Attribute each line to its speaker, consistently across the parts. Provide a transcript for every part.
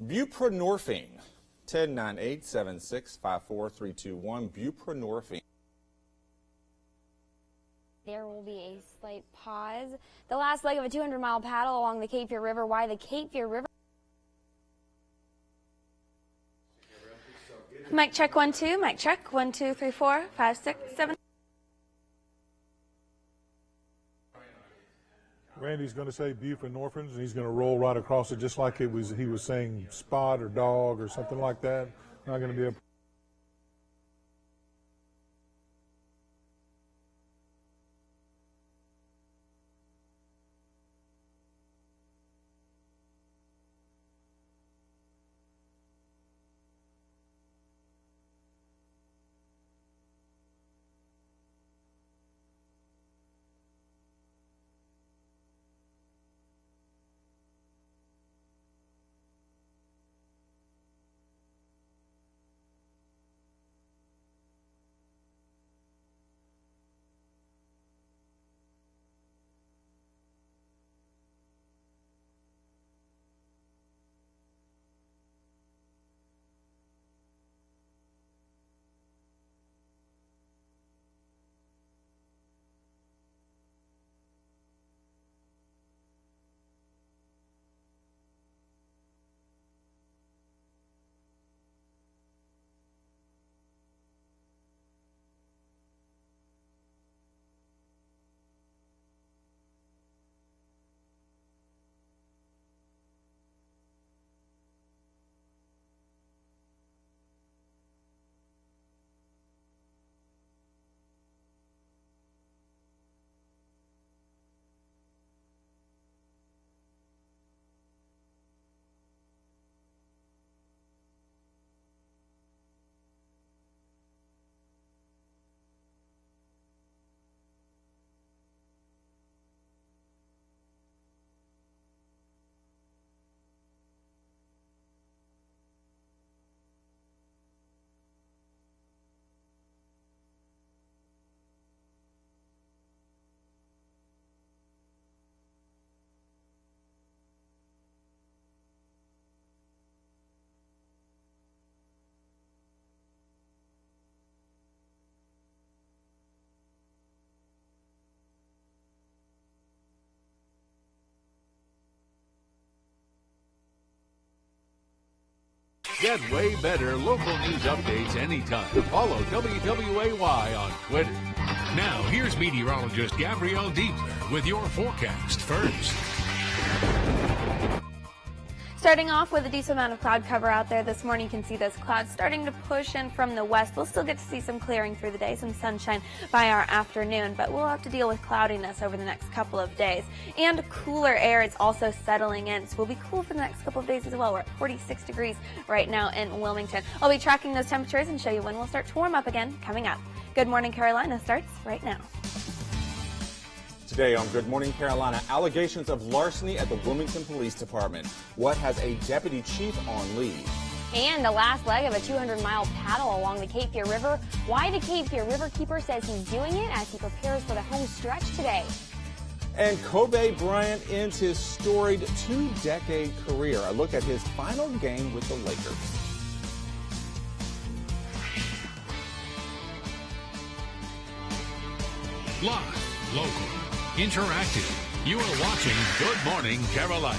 Speaker 1: Buprenorphine, 1098-7654-321, buprenorphine.
Speaker 2: There will be a slight pause. The last leg of a 200-mile paddle along the Cape Fear River. Why the Cape Fear River? Mic check 1 2. Mic check 1 2 3 4 5 6 7.
Speaker 3: Randy's going to say buprenorphines, and he's going to roll right across it just like he was saying spot or dog or something like that. Not going to be a
Speaker 4: Get way better local news updates anytime. Follow WWAY on Twitter. Now, here's meteorologist Gabrielle Diebler with your forecast first.
Speaker 2: Starting off with a decent amount of cloud cover out there this morning. You can see those clouds starting to push in from the west. We'll still get to see some clearing through the day, some sunshine by our afternoon, but we'll have to deal with cloudiness over the next couple of days. And cooler air is also settling in, so we'll be cool for the next couple of days as well. We're at 46 degrees right now in Wilmington. I'll be tracking those temperatures and show you when we'll start to warm up again coming up. Good Morning Carolina starts right now.
Speaker 1: Today on Good Morning Carolina, allegations of larceny at the Wilmington Police Department. What has a deputy chief on leave?
Speaker 2: And the last leg of a 200-mile paddle along the Cape Fear River. Why the Cape Fear Riverkeeper says he's doing it as he prepares for the home stretch today.
Speaker 1: And Kobe Bryant ends his storied 2-decade career. A look at his final game with the Lakers.
Speaker 4: Live, local, interactive. You are watching Good Morning Carolina.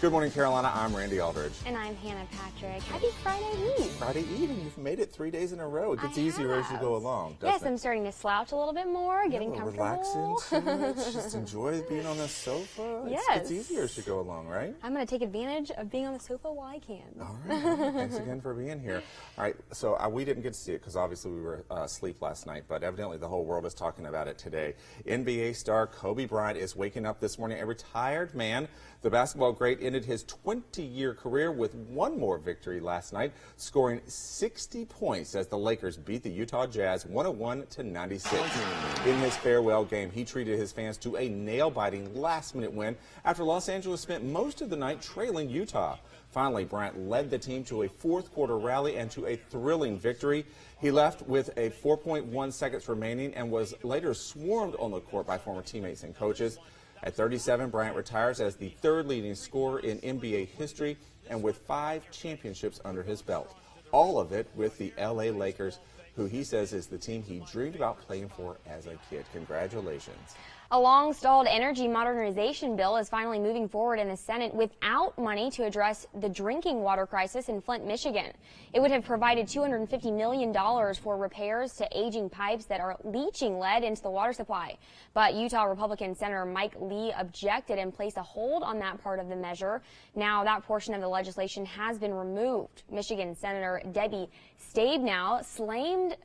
Speaker 1: Good Morning Carolina, I'm Randy Aldridge.
Speaker 2: And I'm Hannah Patrick. Happy Friday Eve.
Speaker 1: Friday Eve, and you've made it 3 days in a row. It gets easier as you go along, doesn't
Speaker 2: Yes,
Speaker 1: it?
Speaker 2: I'm starting to slouch a little bit more, getting comfortable.
Speaker 1: Relax into it. Just enjoy being on the sofa.
Speaker 2: Yes.
Speaker 1: It gets easier as you go along, right?
Speaker 2: I'm going to take advantage of being on the sofa while I can.
Speaker 1: All right. Well, thanks again for being here. All right. So we didn't get to see it because obviously we were asleep last night, but evidently the whole world is talking about it today. NBA star Kobe Bryant is waking up this morning a retired man. The basketball great ended his 20-year career with one more victory last night, scoring 60 points as the Lakers beat the Utah Jazz 101-96. In his farewell game, he treated his fans to a nail-biting last-minute win after Los Angeles spent most of the night trailing Utah. Finally, Bryant led the team to a fourth-quarter rally and to a thrilling victory. He left with a 4.1 seconds remaining and was later swarmed on the court by former teammates and coaches. At 37, Bryant retires as the third leading scorer in NBA history and with 5 championships under his belt. All of it with the LA Lakers, who he says is the team he dreamed about playing for as a kid. Congratulations.
Speaker 5: A long-stalled energy modernization bill is finally moving forward in the Senate without money to address the drinking water crisis in Flint, Michigan. It would have provided $250 million for repairs to aging pipes that are leaching lead into the water supply. But Utah Republican Senator Mike Lee objected and placed a hold on that part of the measure. Now that portion of the legislation has been removed. Michigan Senator Debbie Stabenow slammed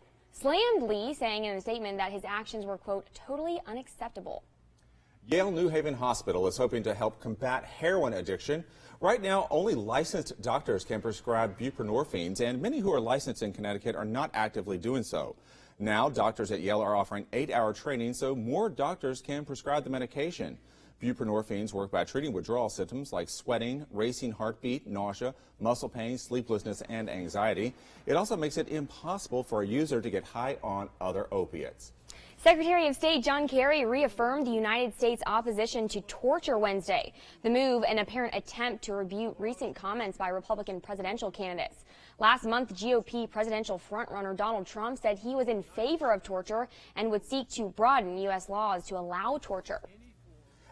Speaker 5: Lee, saying in a statement that his actions were, quote, totally unacceptable.
Speaker 1: Yale New Haven Hospital is hoping to help combat heroin addiction. Right now, only licensed doctors can prescribe buprenorphines, and many who are licensed in Connecticut are not actively doing so. Now, doctors at Yale are offering 8-hour training so more doctors can prescribe the medication. Buprenorphines work by treating withdrawal symptoms like sweating, racing heartbeat, nausea, muscle pain, sleeplessness, and anxiety. It also makes it impossible for a user to get high on other opiates.
Speaker 5: Secretary of State John Kerry reaffirmed the United States' opposition to torture Wednesday. The move, an apparent attempt to rebuke recent comments by Republican presidential candidates. Last month, GOP presidential frontrunner Donald Trump said he was in favor of torture and would seek to broaden U.S. laws to allow torture.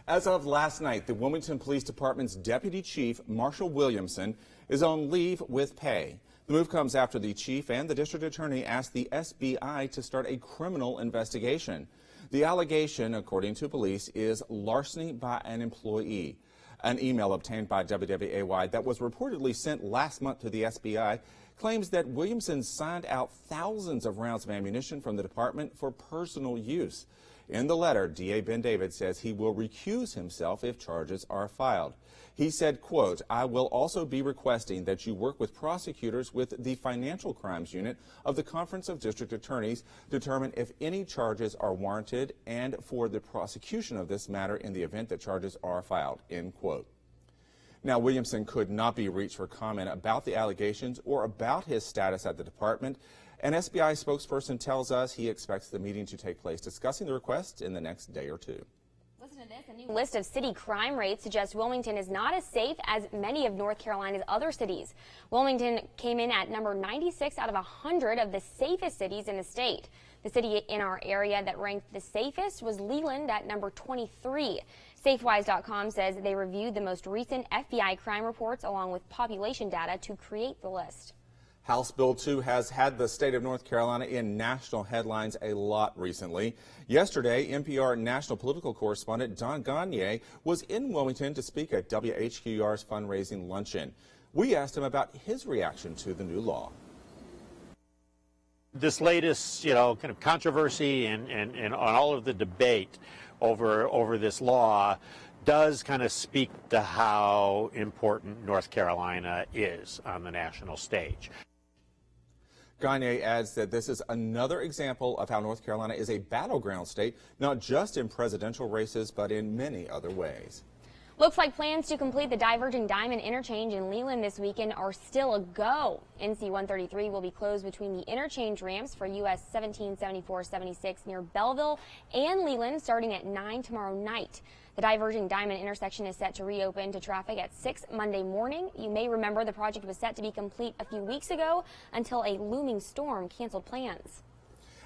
Speaker 1: As of last night, the Wilmington Police Department's Deputy Chief, Marshall Williamson, is on leave with pay. The move comes after the chief and the district attorney asked the SBI to start a criminal investigation. The allegation, according to police, is larceny by an employee. An email obtained by WWAY that was reportedly sent last month to the SBI claims that Williamson signed out thousands of rounds of ammunition from the department for personal use. In the letter, DA Ben David says he will recuse himself if charges are filed. He said, quote, I will also be requesting that you work with prosecutors with the Financial Crimes Unit of the Conference of District Attorneys, determine if any charges are warranted, and for the prosecution of this matter in the event that charges are filed, end quote. Now, Williamson could not be reached for comment about the allegations or about his status at the department. An SBI spokesperson tells us he expects the meeting to take place discussing the request in the next day or two.
Speaker 5: Listen to this. A new list of city crime rates suggests Wilmington is not as safe as many of North Carolina's other cities. Wilmington came in at number 96 out of 100 of the safest cities in the state. The city in our area that ranked the safest was Leland at number 23. Safewise.com says they reviewed the most recent FBI crime reports along with population data to create the list.
Speaker 1: House Bill 2 has had the state of North Carolina in national headlines a lot recently. Yesterday, NPR national political correspondent Don Gagné was in Wilmington to speak at WHQR's fundraising luncheon. We asked him about his reaction to the new law.
Speaker 6: This latest, kind of controversy and on all of the debate over this law does kind of speak to how important North Carolina is on the national stage.
Speaker 1: Gagné adds that this is another example of how North Carolina is a battleground state, not just in presidential races, but in many other ways.
Speaker 5: Looks like plans to complete the Diverging Diamond interchange in Leland this weekend are still a go. NC 133 will be closed between the interchange ramps for US 1774-76 near Belleville and Leland starting at 9 tomorrow night. The Diverging Diamond intersection is set to reopen to traffic at 6 Monday morning. You may remember the project was set to be complete a few weeks ago until a looming storm canceled plans.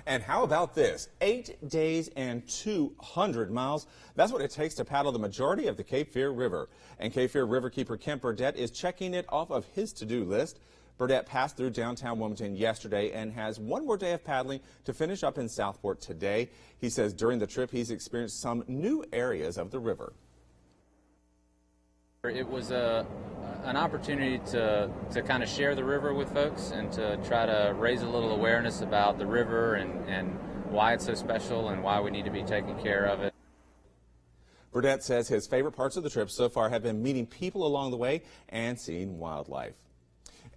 Speaker 1: And how about this? 8 days and 200 miles. That's what it takes to paddle the majority of the Cape Fear River. And Cape Fear Riverkeeper Kemp Burdett is checking it off of his to-do list. Burdett passed through downtown Wilmington yesterday and has one more day of paddling to finish up in Southport today. He says during the trip he's experienced some new areas of the river.
Speaker 7: It was an opportunity to kind of share the river with folks and to try to raise a little awareness about the river and why it's so special and why we need to be taking care of it.
Speaker 1: Burdett says his favorite parts of the trip so far have been meeting people along the way and seeing wildlife.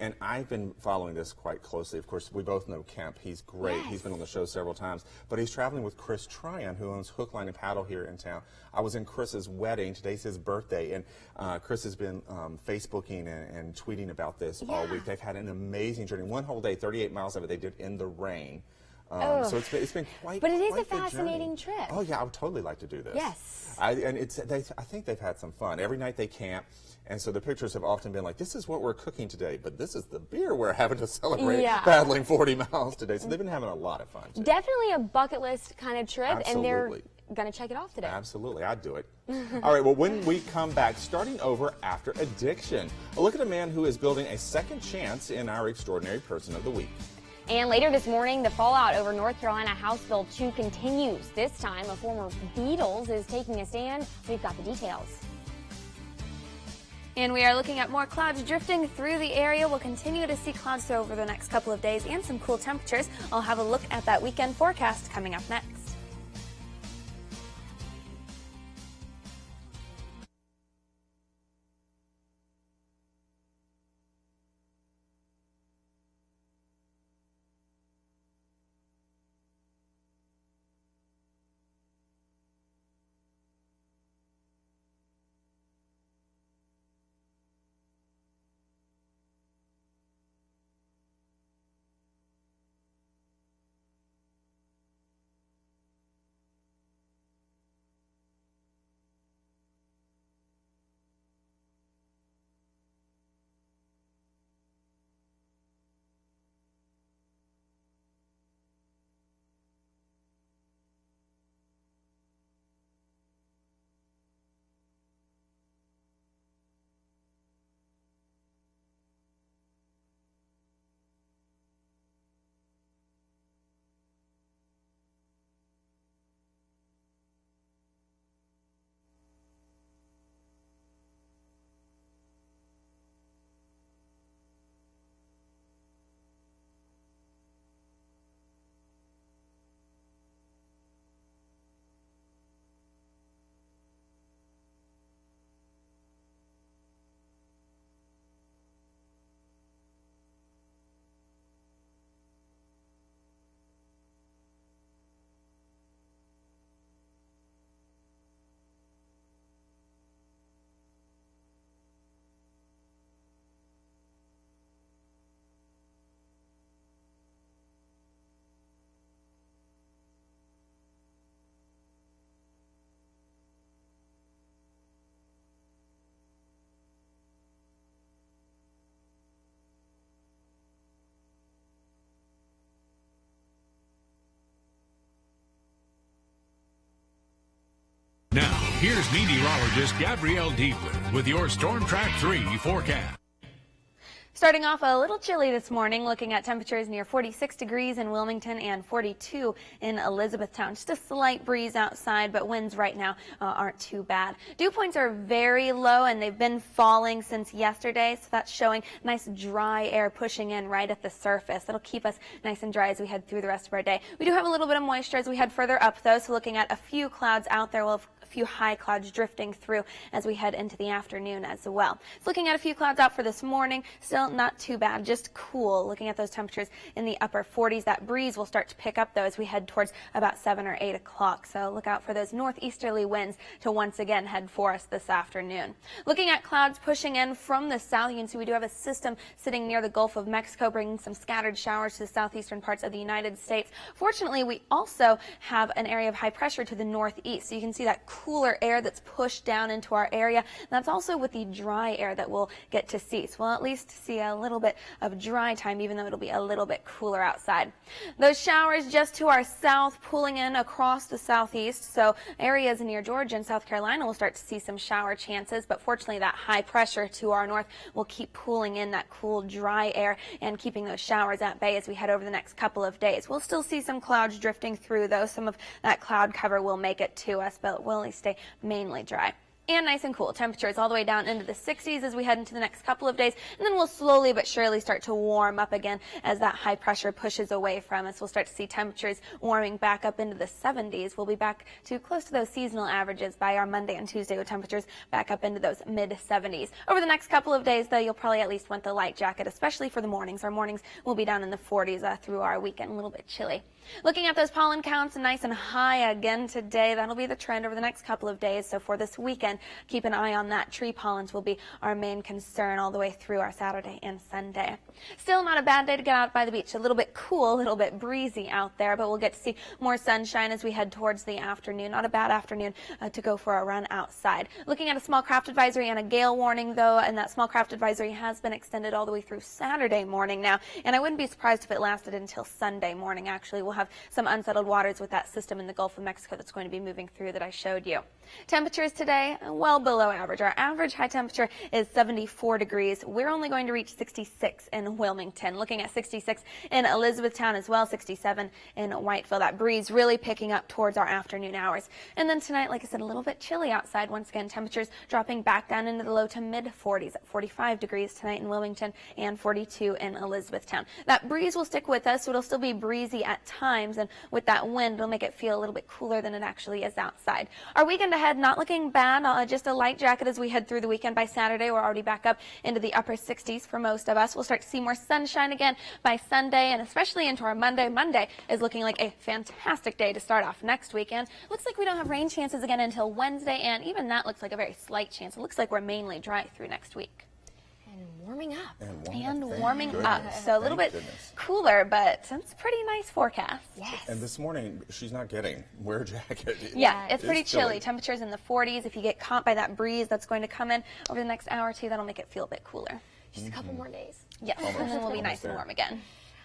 Speaker 1: And I've been following this quite closely. Of course, we both know Kemp. He's great. Yes. He's been on the show several times. But he's traveling with Chris Tryon, who owns Hook, Line, and Paddle here in town. I was in Chris's wedding. Today's his birthday. And Chris has been Facebooking and tweeting about this all week. They've had an amazing journey. One whole day, 38 miles of it they did in the rain. So it's been quite.
Speaker 5: But it is
Speaker 1: quite
Speaker 5: a fascinating
Speaker 1: the journey.
Speaker 5: trip.
Speaker 1: Oh yeah, I would totally like to do this.
Speaker 5: Yes.
Speaker 1: I think they've had some fun. Every night they camp, and so the pictures have often been like, "This is what we're cooking today, but this is the beer we're having to celebrate paddling 40 miles today." So they've been having a lot of fun too.
Speaker 5: Definitely a bucket list kind of trip, and they're going to check it off today.
Speaker 1: Absolutely, I'd do it. All right, well, when we come back, starting over after addiction, a look at a man who is building a second chance in our Extraordinary Person of the Week.
Speaker 5: And later this morning, the fallout over North Carolina House Bill 2 continues. This time, a former Beatles is taking a stand. We've got the details.
Speaker 2: And we are looking at more clouds drifting through the area. We'll continue to see clouds over the next couple of days and some cool temperatures. I'll have a look at that weekend forecast coming up next.
Speaker 4: Now, here's meteorologist Gabrielle Diebler with your Storm Track 3 forecast.
Speaker 2: Starting off a little chilly this morning, looking at temperatures near 46 degrees in Wilmington and 42 in Elizabethtown. Just a slight breeze outside, but winds right now aren't too bad. Dew points are very low, and they've been falling since yesterday, so that's showing nice dry air pushing in right at the surface. That'll keep us nice and dry as we head through the rest of our day. We do have a little bit of moisture as we head further up, though, so looking at a few clouds out there. We'll have a few high clouds drifting through as we head into the afternoon as well. So looking at a few clouds out for this morning, still not too bad, just cool. Looking at those temperatures in the upper 40s, that breeze will start to pick up though as we head towards about 7 or 8 o'clock. So look out for those northeasterly winds to once again head for us this afternoon. Looking at clouds pushing in from the south, you can see we do have a system sitting near the Gulf of Mexico, bringing some scattered showers to the southeastern parts of the United States. Fortunately, we also have an area of high pressure to the northeast, so you can see that cooler air that's pushed down into our area. And that's also with the dry air that we'll get to see. So we'll at least see a little bit of dry time, even though it'll be a little bit cooler outside. Those showers just to our south, pulling in across the southeast. So areas near Georgia and South Carolina will start to see some shower chances, but fortunately that high pressure to our north will keep pulling in that cool, dry air and keeping those showers at bay as we head over the next couple of days. We'll still see some clouds drifting through, though. Some of that cloud cover will make it to us, but we'll only stay mainly dry. And nice and cool. Temperatures all the way down into the 60s as we head into the next couple of days. And then we'll slowly but surely start to warm up again as that high pressure pushes away from us. We'll start to see temperatures warming back up into the 70s. We'll be back to close to those seasonal averages by our Monday and Tuesday, with temperatures back up into those mid 70s. Over the next couple of days, though, you'll probably at least want the light jacket, especially for the mornings. Our mornings will be down in the 40s through our weekend, a little bit chilly. Looking at those pollen counts, nice and high again today. That'll be the trend over the next couple of days. So for this weekend, keep an eye on that. Tree pollens will be our main concern all the way through our Saturday and Sunday. Still not a bad day to get out by the beach. A little bit cool, a little bit breezy out there, but we'll get to see more sunshine as we head towards the afternoon. Not a bad afternoon to go for a run outside. Looking at a small craft advisory and a gale warning, though, and that small craft advisory has been extended all the way through Saturday morning now, and I wouldn't be surprised if it lasted until Sunday morning. Actually, we'll have some unsettled waters with that system in the Gulf of Mexico that's going to be moving through that I showed you. Temperatures today, well below average. Our average high temperature is 74 degrees. We're only going to reach 66 in Wilmington. Looking at 66 in Elizabethtown as well, 67 in Whiteville. That breeze really picking up towards our afternoon hours. And then tonight, like I said, a little bit chilly outside. Once again, temperatures dropping back down into the low to mid 40s at 45 degrees tonight in Wilmington and 42 in Elizabethtown. That breeze will stick with us, so it'll still be breezy at times, and with that wind, it'll make it feel a little bit cooler than it actually is outside. Our weekend ahead, not looking bad. Just a light jacket as we head through the weekend. By Saturday, we're already back up into the upper 60s for most of us. We'll start to see more sunshine again by Sunday, and especially into our Monday. Monday is looking like a fantastic day to start off next weekend. Looks like we don't have rain chances again until Wednesday, and even that looks like a very slight chance. It looks like we're mainly dry through next week.
Speaker 5: And warming up.
Speaker 2: And warming up. So a little bit cooler, but it's a pretty nice forecast.
Speaker 5: Yes.
Speaker 1: And this morning, she's not getting wear a jacket.
Speaker 2: Yeah, it's pretty chilly. Temperatures in the 40s. If you get caught by that breeze that's going to come in over the next hour or two, that'll make it feel a bit cooler.
Speaker 5: Just a couple more days.
Speaker 2: Yes, and then we'll be nice and warm again.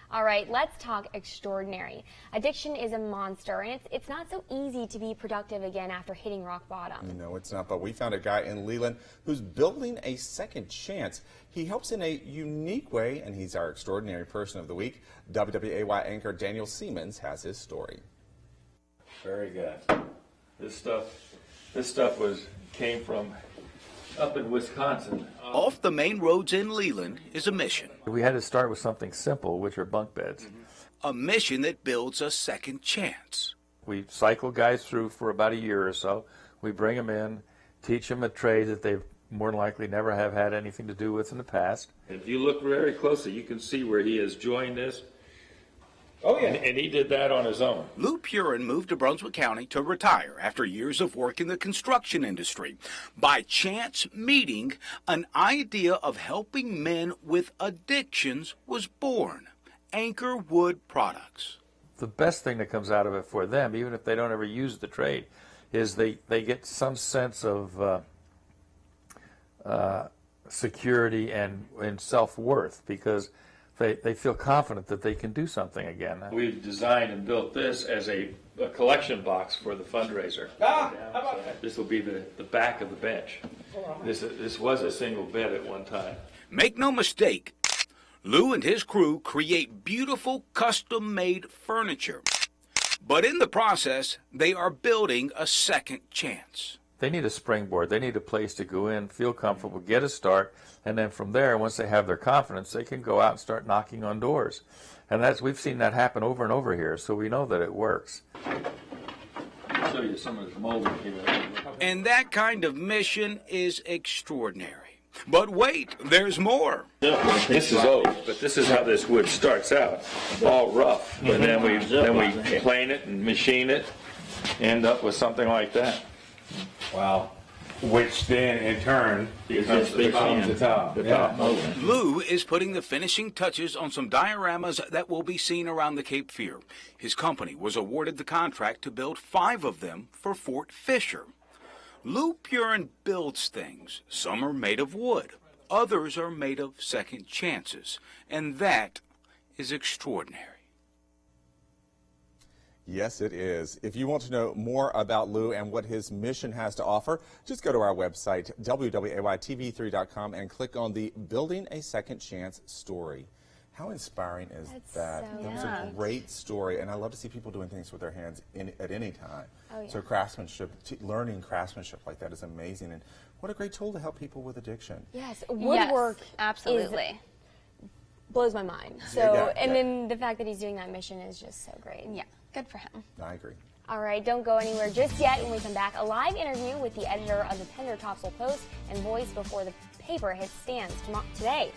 Speaker 5: All right, let's talk extraordinary. Addiction is a monster, and it's not so easy to be productive again after hitting rock bottom.
Speaker 1: No, it's not, but we found a guy in Leland who's building a second chance. He helps in a unique way, and he's our extraordinary person of the week. WWAY anchor Daniel Siemens has his story.
Speaker 8: Very good. This stuff came from up in Wisconsin.
Speaker 9: Off the main roads in Leland is a mission.
Speaker 8: We had to start with something simple, which are bunk beds.
Speaker 9: A mission that builds a second chance.
Speaker 8: We cycle guys through for about a year or so. We bring them in, teach them a trade that they've more than likely never have had anything to do with in the past. If you look very closely, you can see where he has joined this. Oh, yeah. And he did that on his own.
Speaker 9: Lou Purin moved to Brunswick County to retire after years of work in the construction industry. By chance meeting, an idea of helping men with addictions was born. Anchor Wood Products.
Speaker 8: The best thing that comes out of it for them, even if they don't ever use the trade, is they get some sense of security and self-worth, because they feel confident that they can do something again. We've designed and built this as a collection box for the fundraiser. How about that? This will be the back of the bench. This was a single bed at one time.
Speaker 9: Make no mistake, Lou and his crew create beautiful custom-made furniture. But in the process, they are building a second chance.
Speaker 8: They need a springboard. They need a place to go in, feel comfortable, get a start, and then from there, once they have their confidence, they can go out and start knocking on doors. And we've seen that happen over and over here, so we know that it works. I'll show you some of this molding here.
Speaker 9: And that kind of mission is extraordinary. But wait, there's more.
Speaker 8: This is old, but this is how this wood starts out, all rough. And then we plane it and machine it, end up with something like that.
Speaker 10: Wow. Which then, in turn, becomes the top.
Speaker 9: Lou is putting the finishing touches on some dioramas that will be seen around the Cape Fear. His company was awarded the contract to build 5 of them for Fort Fisher. Lou Purin builds things. Some are made of wood. Others are made of second chances. And that is extraordinary.
Speaker 1: Yes, it is. If you want to know more about Lou and what his mission has to offer, just go to our website, wwaytv3.com, and click on the Building a Second Chance story. How inspiring is that?
Speaker 5: So
Speaker 1: That was a great story, and I love to see people doing things with their hands at any time.
Speaker 5: Oh, yeah.
Speaker 1: So craftsmanship, learning craftsmanship like that is amazing, and what a great tool to help people with addiction.
Speaker 5: Yes, woodwork
Speaker 2: absolutely
Speaker 5: blows my mind. So, and then the fact that he's doing that mission is just so great.
Speaker 2: Yeah, good for him.
Speaker 1: I agree.
Speaker 5: All right, don't go anywhere just yet. When we come back, a live interview with the editor of the Pender Topsail Post and voice before the paper hits stands today.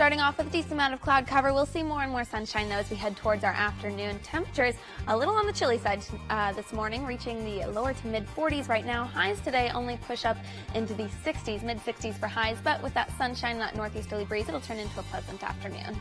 Speaker 2: Starting off with a decent amount of cloud cover, we'll see more and more sunshine though as we head towards our afternoon. Temperatures a little on the chilly side this morning, reaching the lower to mid 40s right now. Highs today only push up into the 60s, mid 60s for highs, but with that sunshine and that northeasterly breeze, it'll turn into a pleasant afternoon.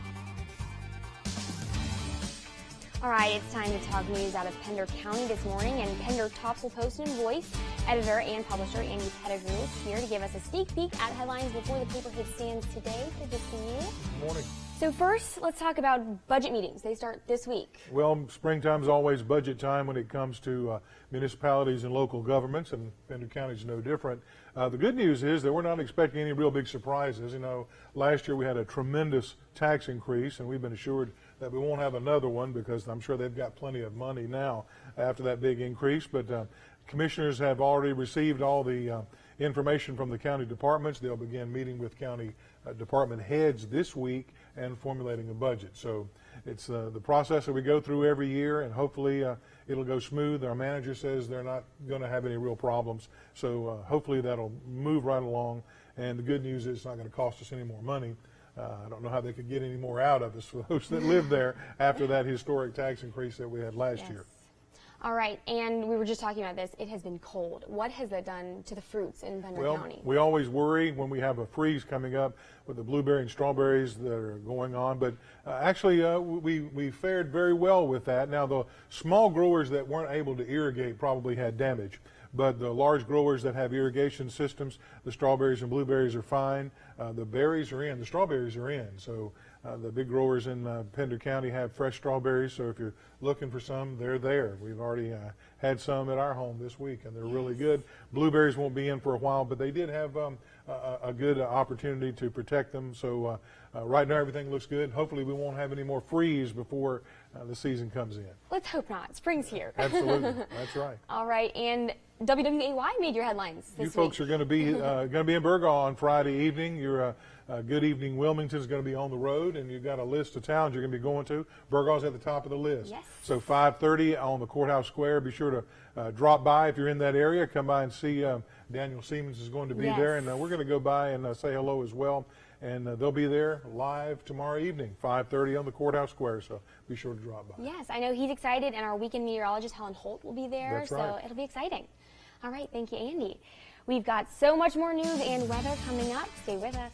Speaker 5: All right, it's time to talk news out of Pender County this morning, and Pender Top will Post and Voice editor and publisher Andy Pettigrew is here to give us a sneak peek at headlines before the paper hits stands today. Good to see you.
Speaker 3: Good morning.
Speaker 5: So first, let's talk about budget meetings. They start this week.
Speaker 3: Well, springtime is always budget time when it comes to municipalities and local governments, and Pender County is no different. The good news is that we're not expecting any real big surprises. You know, last year we had a tremendous tax increase, and we've been assured that we won't have another one because I'm sure they've got plenty of money now after that big increase. But commissioners have already received all the information from the county departments. They'll begin meeting with county department heads this week and formulating a budget. So it's the process that we go through every year, and hopefully it'll go smooth. Our manager says they're not going to have any real problems. So hopefully that'll move right along. And the good news is it's not going to cost us any more money. I don't know how they could get any more out of us for those that live there after that historic tax increase that we had last year.
Speaker 5: All right, and we were just talking about this. It has been cold. What has that done to the fruits in Pender County?
Speaker 3: We always worry when we have a freeze coming up with the blueberry and strawberries that are going on, but actually we fared very well with that. Now, the small growers that weren't able to irrigate probably had damage, but the large growers that have irrigation systems, the strawberries and blueberries are fine. The berries are in, the strawberries are in. So the big growers in Pender County have fresh strawberries, so if you're looking for some, they're there. We've already had some at our home this week, and they're really good. Blueberries won't be in for a while, but they did have a good opportunity to protect them. So right now everything looks good. Hopefully we won't have any more freeze before the season comes in.
Speaker 5: Let's hope not. Spring's here.
Speaker 3: Absolutely, that's right.
Speaker 5: All right, and WWAY made your headlines this week.
Speaker 3: You folks are going to be in Burgaw on Friday evening. Your Good Evening Wilmington is going to be on the road, and you've got a list of towns you're going to be going to. Burgaw's at the top of the list.
Speaker 5: Yes.
Speaker 3: So 5:30 on the Courthouse Square. Be sure to drop by if you're in that area. Come by and see Daniel Siemens is going to be there, and we're going to go by and say hello as well. And they'll be there live tomorrow evening, 5:30 on the Courthouse Square. So be sure to drop by.
Speaker 5: Yes, I know he's excited, and our weekend meteorologist Helen Holt will be there.
Speaker 3: That's right.
Speaker 5: So it'll be exciting. All right, thank you, Andy. We've got so much more news and weather coming up. Stay with us.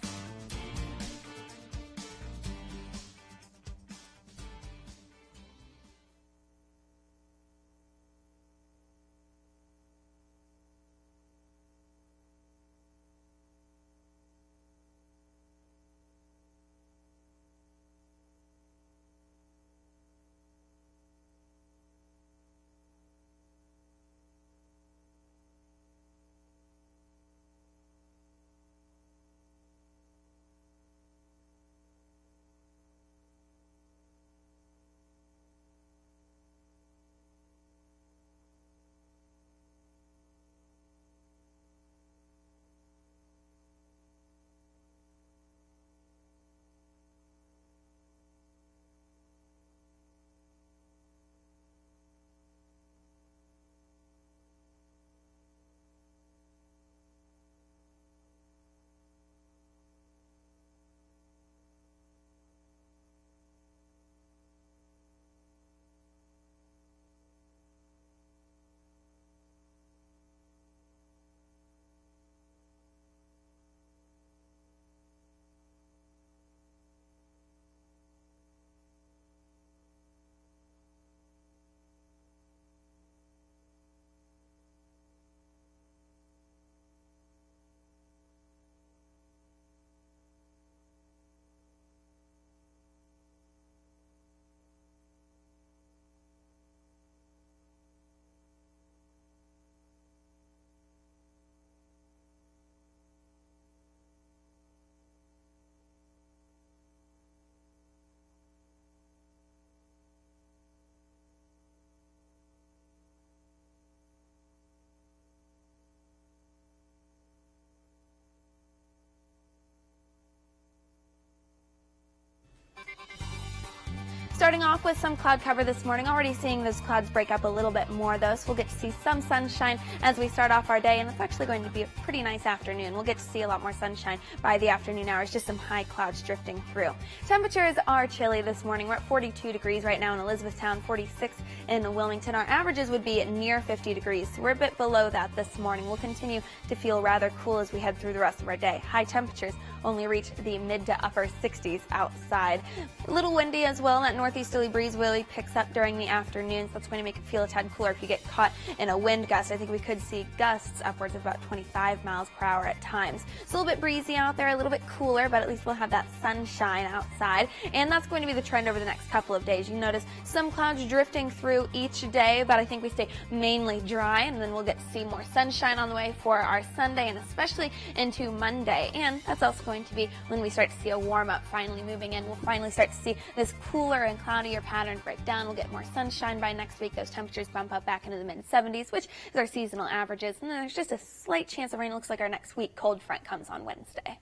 Speaker 2: starting off with some cloud cover this morning. Already seeing those clouds break up a little bit more, though, so we'll get to see some sunshine as we start off our day, and it's actually going to be a pretty nice afternoon. We'll get to see a lot more sunshine by the afternoon hours, just some high clouds drifting through. Temperatures are chilly this morning. We're at 42 degrees right now in Elizabethtown, 46 in Wilmington. Our averages would be near 50 degrees, so we're a bit below that this morning. We'll continue to feel rather cool as we head through the rest of our day. High temperatures only reach the mid to upper 60s outside. A little windy as well. That northeasterly breeze really picks up during the afternoon, so that's going to make it feel a tad cooler if you get caught in a wind gust. I think we could see gusts upwards of about 25 miles per hour at times. It's a little bit breezy out there, a little bit cooler, but at least we'll have that sunshine outside, and that's going to be the trend over the next couple of days. You notice some clouds drifting through each day, but I think we stay mainly dry, and then we'll get to see more sunshine on the way for our Sunday and especially into Monday. And that's also going to be when we start to see a warm-up finally moving in. We'll finally start to see this cooler and cloudier pattern break down. We'll get more sunshine by next week. Those temperatures bump up back into the mid-70s, which is our seasonal averages. And then there's just a slight chance of rain. It looks like our next week cold front comes on Wednesday.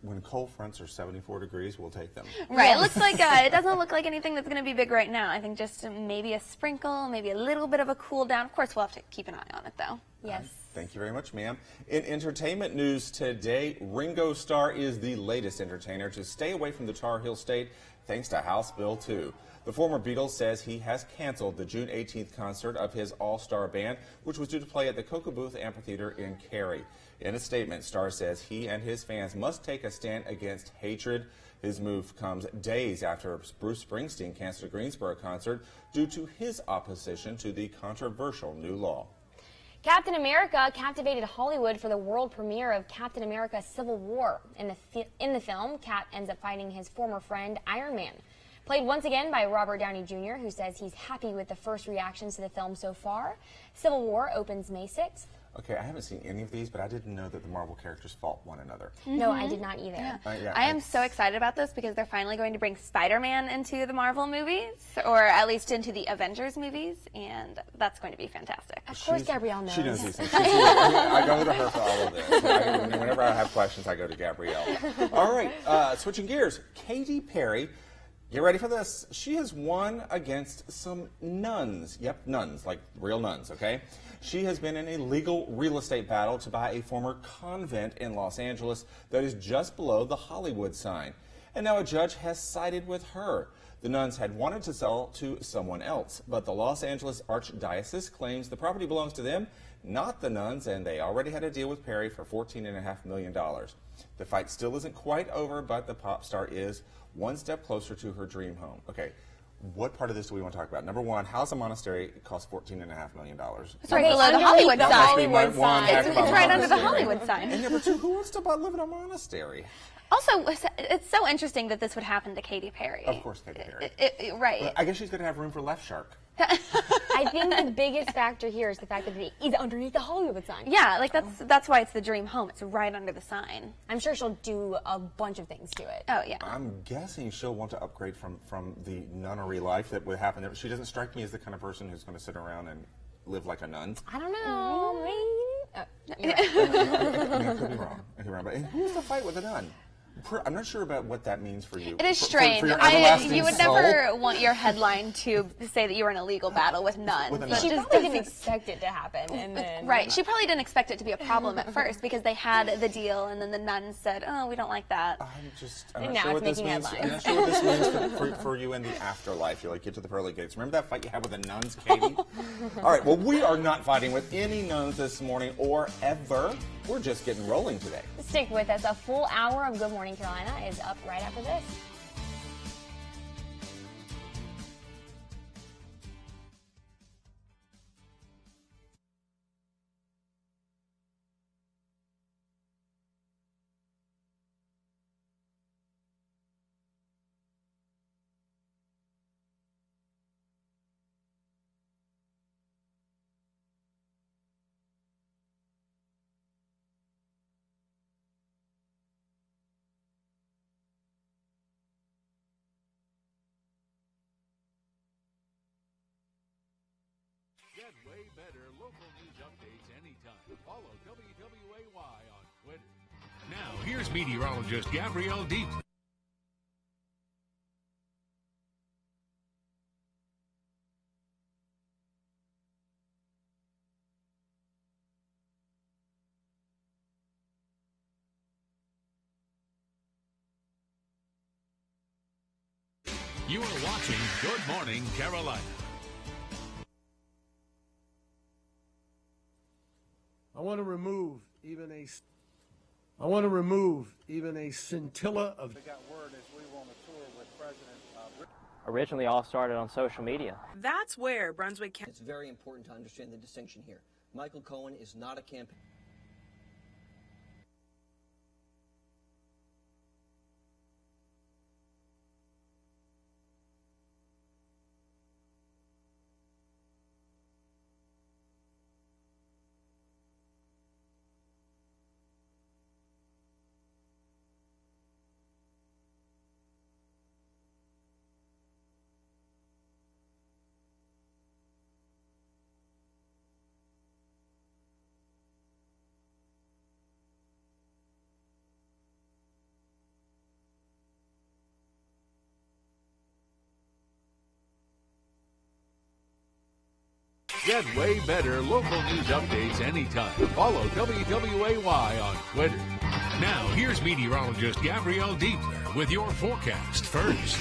Speaker 1: When cold fronts are 74 degrees, we'll take them.
Speaker 2: Right. It looks like it doesn't look like anything that's going to be big right now. I think just maybe a sprinkle, maybe a little bit of a cool down. Of course, we'll have to keep an eye on it, though.
Speaker 5: Yes.
Speaker 1: Thank you very much, ma'am. In entertainment news today, Ringo Starr is the latest entertainer to stay away from the Tar Heel State thanks to House Bill 2. The former Beatle says he has canceled the June 18th concert of his all-star band, which was due to play at the Cocoa Booth Amphitheater in Cary. In a statement, Starr says he and his fans must take a stand against hatred. His move comes days after Bruce Springsteen canceled a Greensboro concert due to his opposition to the controversial new law.
Speaker 5: Captain America captivated Hollywood for the world premiere of Captain America Civil War. In the film, Cap ends up fighting his former friend Iron Man. Played once again by Robert Downey Jr., who says he's happy with the first reactions to the film so far. Civil War opens May 6th.
Speaker 1: Okay, I haven't seen any of these, but I didn't know that the Marvel characters fought one another.
Speaker 5: No, I did not either.
Speaker 2: Yeah. I am so excited about this because they're finally going to bring Spider-Man into the Marvel movies, or at least into the Avengers movies, and that's going to be fantastic.
Speaker 5: Of course, Gabrielle knows.
Speaker 1: She knows these things. I go to her for all of this. Whenever I have questions, I go to Gabrielle. All right, switching gears. Katy Perry, get ready for this. She has won against some nuns. Yep, nuns, like real nuns, okay? She has been in a legal real estate battle to buy a former convent in Los Angeles that is just below the Hollywood sign. And now a judge has sided with her. The nuns had wanted to sell to someone else, but the Los Angeles Archdiocese claims the property belongs to them, not the nuns, and they already had a deal with Perry for $14.5 million. The fight still isn't quite over, but the pop star is one step closer to her dream home. Okay. What part of this do we want to talk about? Number one, how's a monastery cost $14.5 million?
Speaker 2: It's right below the Hollywood sign.
Speaker 1: It's
Speaker 2: right under the Hollywood sign.
Speaker 1: And number two, who wants to live in a monastery?
Speaker 2: Also, it's so interesting that this would happen to Katy Perry.
Speaker 1: Of course, Katy Perry.
Speaker 2: Right.
Speaker 1: I guess she's going to have room for Left Shark.
Speaker 5: I think the biggest factor here is the fact that he's underneath the Hollywood sign.
Speaker 2: Yeah, like that's why it's the dream home. It's right under the sign.
Speaker 5: I'm sure she'll do a bunch of things to it.
Speaker 2: Oh, yeah.
Speaker 1: I'm guessing she'll want to upgrade from the nunnery life that would happen there. She doesn't strike me as the kind of person who's going to sit around and live like a nun.
Speaker 5: I don't know. Maybe.
Speaker 1: I could be wrong. But who's the fight with a nun? I'm not sure about what that means for you.
Speaker 2: It is strange.
Speaker 1: For your
Speaker 2: you would never want your headline to say that you were in a legal battle with nuns.
Speaker 5: She probably didn't expect it to happen. And then,
Speaker 2: right. She probably didn't expect it to be a problem at first because they had the deal and then the nuns said, oh, we don't like that.
Speaker 1: I'm not sure what this means. I'm not sure what this means for you in the afterlife. You get to the pearly gates. Remember that fight you had with the nuns, Katie? All right. Well, we are not fighting with any nuns this morning or ever. We're just getting rolling today.
Speaker 5: Stick with us. A full hour of Good Morning Carolina is up right after this.
Speaker 4: Get way better local news updates anytime. Follow WWAY on Twitter. Now, here's meteorologist Gabrielle Deep. You are watching Good Morning Carolina.
Speaker 11: I want to remove even a scintilla of.
Speaker 12: Originally all started on social media.
Speaker 13: That's where Brunswick County.
Speaker 14: It's very important to understand the distinction here. Michael Cohen is not a campaign.
Speaker 4: Get way better local news updates anytime. Follow WWAY on Twitter. Now, here's meteorologist Gabrielle Diebler with your forecast first.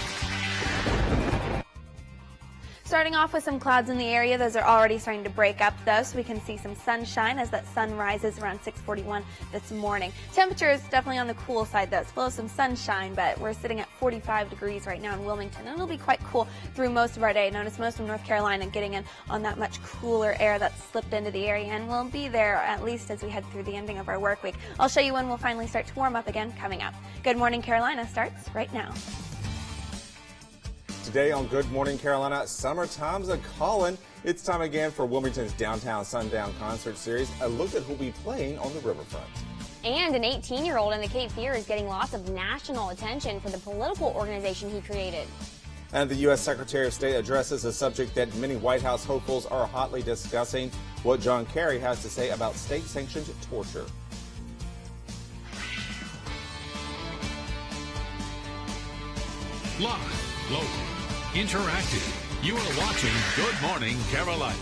Speaker 2: Starting off with some clouds in the area. Those are already starting to break up, though, so we can see some sunshine as that sun rises around 6:41 this morning. Temperature is definitely on the cool side, though. It's full of some sunshine, but we're sitting at 45 degrees right now in Wilmington, and it'll be quite cool through most of our day. Notice most of North Carolina getting in on that much cooler air that's slipped into the area, and we'll be there at least as we head through the ending of our work week. I'll show you when we'll finally start to warm up again coming up. Good Morning Carolina starts right now.
Speaker 1: Today on Good Morning Carolina, summertime's a callin'. It's time again for Wilmington's Downtown Sundown Concert Series, a look at who'll be playing on the riverfront.
Speaker 5: And an 18-year-old in the Cape Fear is getting lots of national attention for the political organization he created.
Speaker 1: And the U.S. Secretary of State addresses a subject that many White House hopefuls are hotly discussing, what John Kerry has to say about state-sanctioned torture.
Speaker 4: Live, local, interactive. You are watching Good Morning Carolina.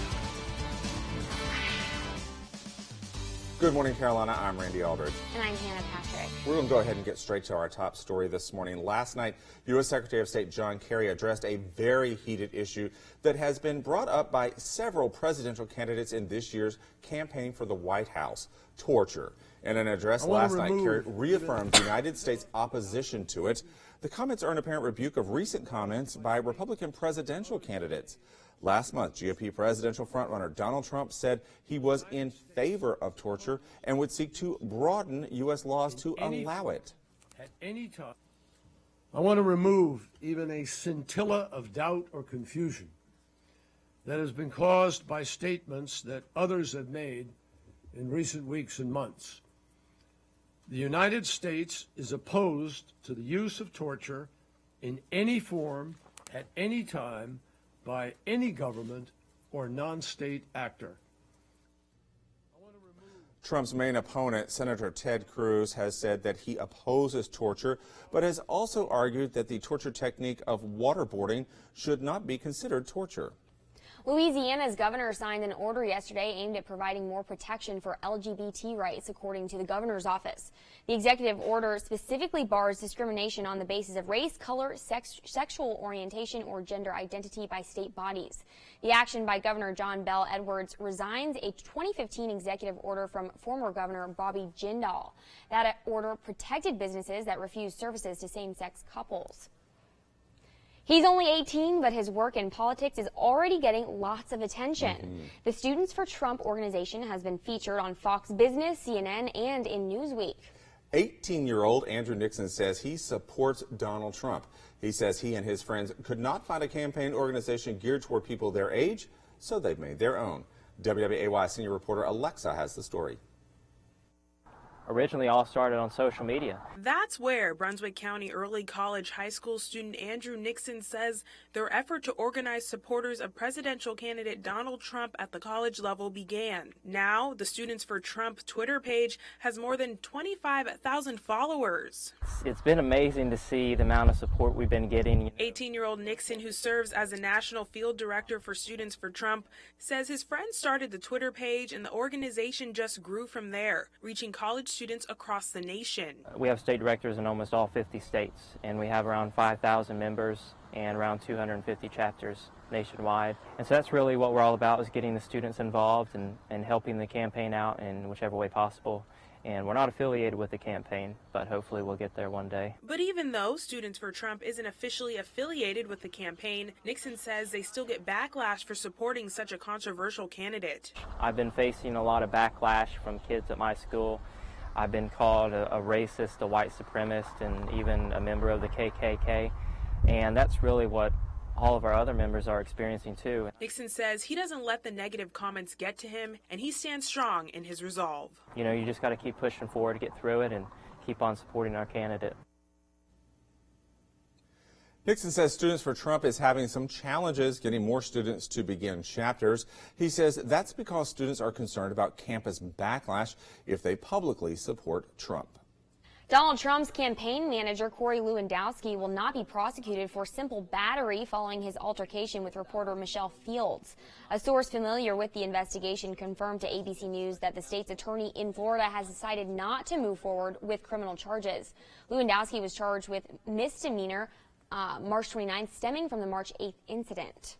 Speaker 1: Good Morning Carolina, I'm Randy Aldridge.
Speaker 5: And I'm Hannah Patrick.
Speaker 1: We're going to go ahead and get straight to our top story this morning. Last night, U.S. Secretary of State John Kerry addressed a very heated issue that has been brought up by several presidential candidates in this year's campaign for the White House: torture. In an address last night, Kerry reaffirmed the United States' opposition to it. The comments are an apparent rebuke of recent comments by Republican presidential candidates. Last month, GOP presidential frontrunner Donald Trump said he was in favor of torture and would seek to broaden U.S. laws to allow it.
Speaker 11: At any time, I want to remove even a scintilla of doubt or confusion that has been caused by statements that others have made in recent weeks and months. The United States is opposed to the use of torture in any form, at any time, by any government or non-state actor.
Speaker 1: Trump's main opponent, Senator Ted Cruz, has said that he opposes torture, but has also argued that the torture technique of waterboarding should not be considered torture.
Speaker 5: Louisiana's governor signed an order yesterday aimed at providing more protection for LGBT rights, according to the governor's office. The executive order specifically bars discrimination on the basis of race, color, sexual orientation, or gender identity by state bodies. The action by Governor John Bel Edwards resigns a 2015 executive order from former Governor Bobby Jindal. That order protected businesses that refused services to same-sex couples. He's only 18, but his work in politics is already getting lots of attention. The Students for Trump organization has been featured on Fox Business, CNN, and in Newsweek.
Speaker 1: 18-year-old Andrew Nixon says he supports Donald Trump. He says he and his friends could not find a campaign organization geared toward people their age, so they've made their own. WWAY senior reporter Alexa has the story.
Speaker 12: Originally all started on social media.
Speaker 13: That's where Brunswick County early college high school student Andrew Nixon says their effort to organize supporters of presidential candidate Donald Trump at the college level began. Now, the Students for Trump Twitter page has more than 25,000 followers.
Speaker 12: It's been amazing to see the amount of support we've been getting.
Speaker 13: 18-year-old Nixon, who serves as a national field director for Students for Trump, says his friends started the Twitter page and the organization just grew from there, reaching college students across the nation.
Speaker 12: We have state directors in almost all 50 states, and we have around 5,000 members and around 250 chapters nationwide. And so that's really what we're all about, is getting the students involved and helping the campaign out in whichever way possible. And we're not affiliated with the campaign, but hopefully we'll get there one day.
Speaker 13: But even though Students for Trump isn't officially affiliated with the campaign, Nixon says they still get backlash for supporting such a controversial candidate.
Speaker 12: I've been facing a lot of backlash from kids at my school. I've been called a racist, a white supremacist, and even a member of the KKK. And that's really what all of our other members are experiencing too.
Speaker 13: Nixon says he doesn't let the negative comments get to him, and he stands strong in his resolve.
Speaker 12: You know, you just got to keep pushing forward to get through it and keep on supporting our candidate.
Speaker 1: Nixon says Students for Trump is having some challenges getting more students to begin chapters. He says that's because students are concerned about campus backlash if they publicly support Trump.
Speaker 5: Donald Trump's campaign manager, Corey Lewandowski, will not be prosecuted for simple battery following his altercation with reporter Michelle Fields. A source familiar with the investigation confirmed to ABC News that the state's attorney in Florida has decided not to move forward with criminal charges. Lewandowski was charged with misdemeanor March 29th, stemming from the March 8th incident.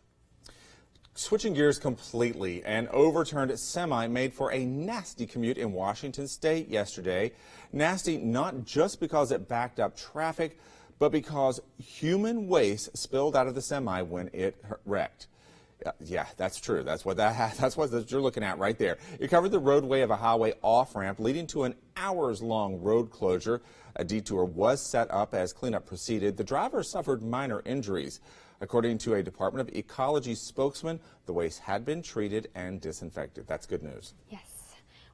Speaker 1: Switching gears completely, an overturned semi made for a nasty commute in Washington state yesterday. Nasty not just because it backed up traffic, but because human waste spilled out of the semi when it wrecked. Yeah, that's true. That's what you're looking at right there. It covered the roadway of a highway off-ramp, leading to an hours-long road closure. A detour was set up as cleanup proceeded. The driver suffered minor injuries. According to a Department of Ecology spokesman, the waste had been treated and disinfected. That's good news.
Speaker 5: Yes.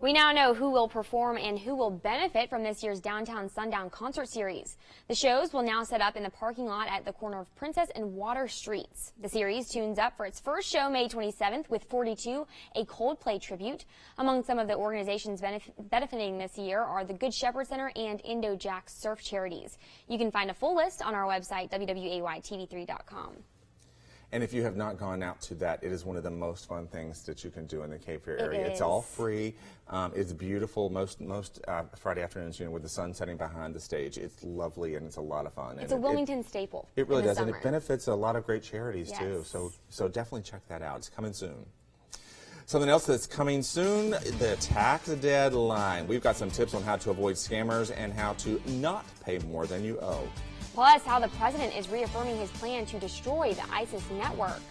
Speaker 5: We now know who will perform and who will benefit from this year's Downtown Sundown concert series. The shows will now set up in the parking lot at the corner of Princess and Water Streets. The series tunes up for its first show May 27th with 42, a Coldplay tribute. Among some of the organizations benefiting this year are the Good Shepherd Center and Indo-Jack Surf Charities. You can find a full list on our website, wwaytv3.com.
Speaker 1: And if you have not gone out to that, it is one of the most fun things that you can do in the Cape Fear area. It's all free. It's beautiful. Most Friday afternoons, with the sun setting behind the stage, it's lovely and it's a lot of fun.
Speaker 5: It's a Wilmington staple.
Speaker 1: It really does,
Speaker 5: summer.
Speaker 1: and it benefits a lot of great charities too.
Speaker 5: Yes.
Speaker 1: So definitely check that out. It's coming soon. Something else that's coming soon: the tax deadline. We've got some tips on how to avoid scammers and how to not pay more than you owe.
Speaker 5: Plus, how the president is reaffirming his plan to destroy the ISIS network.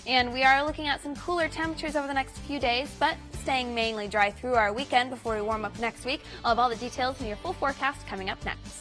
Speaker 2: And we are looking at some cooler temperatures over the next few days, but staying mainly dry through our weekend before we warm up next week. I'll have all the details in your full forecast coming up next.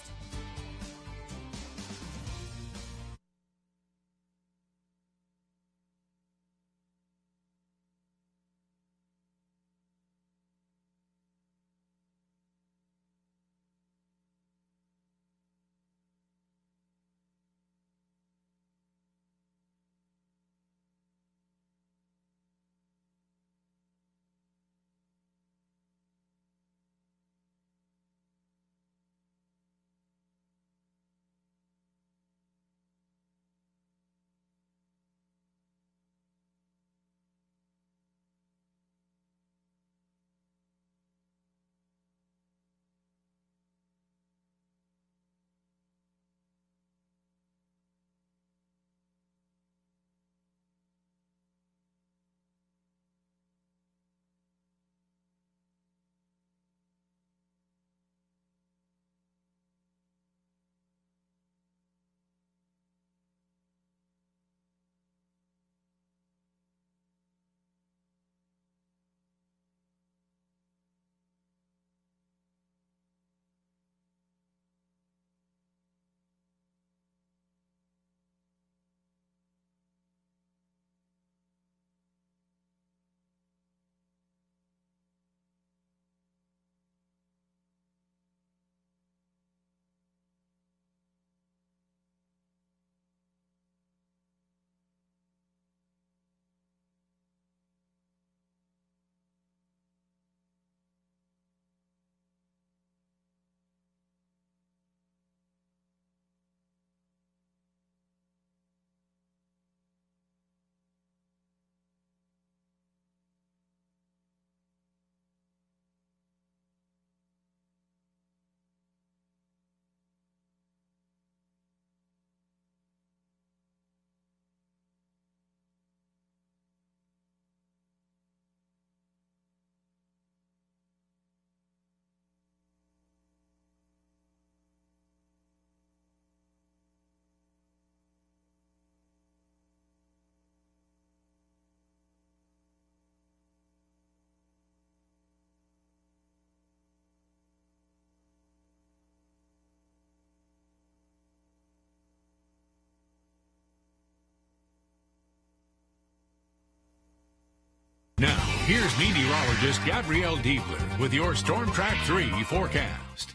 Speaker 4: Now, here's meteorologist Gabrielle Diebler with your Storm Track 3 forecast.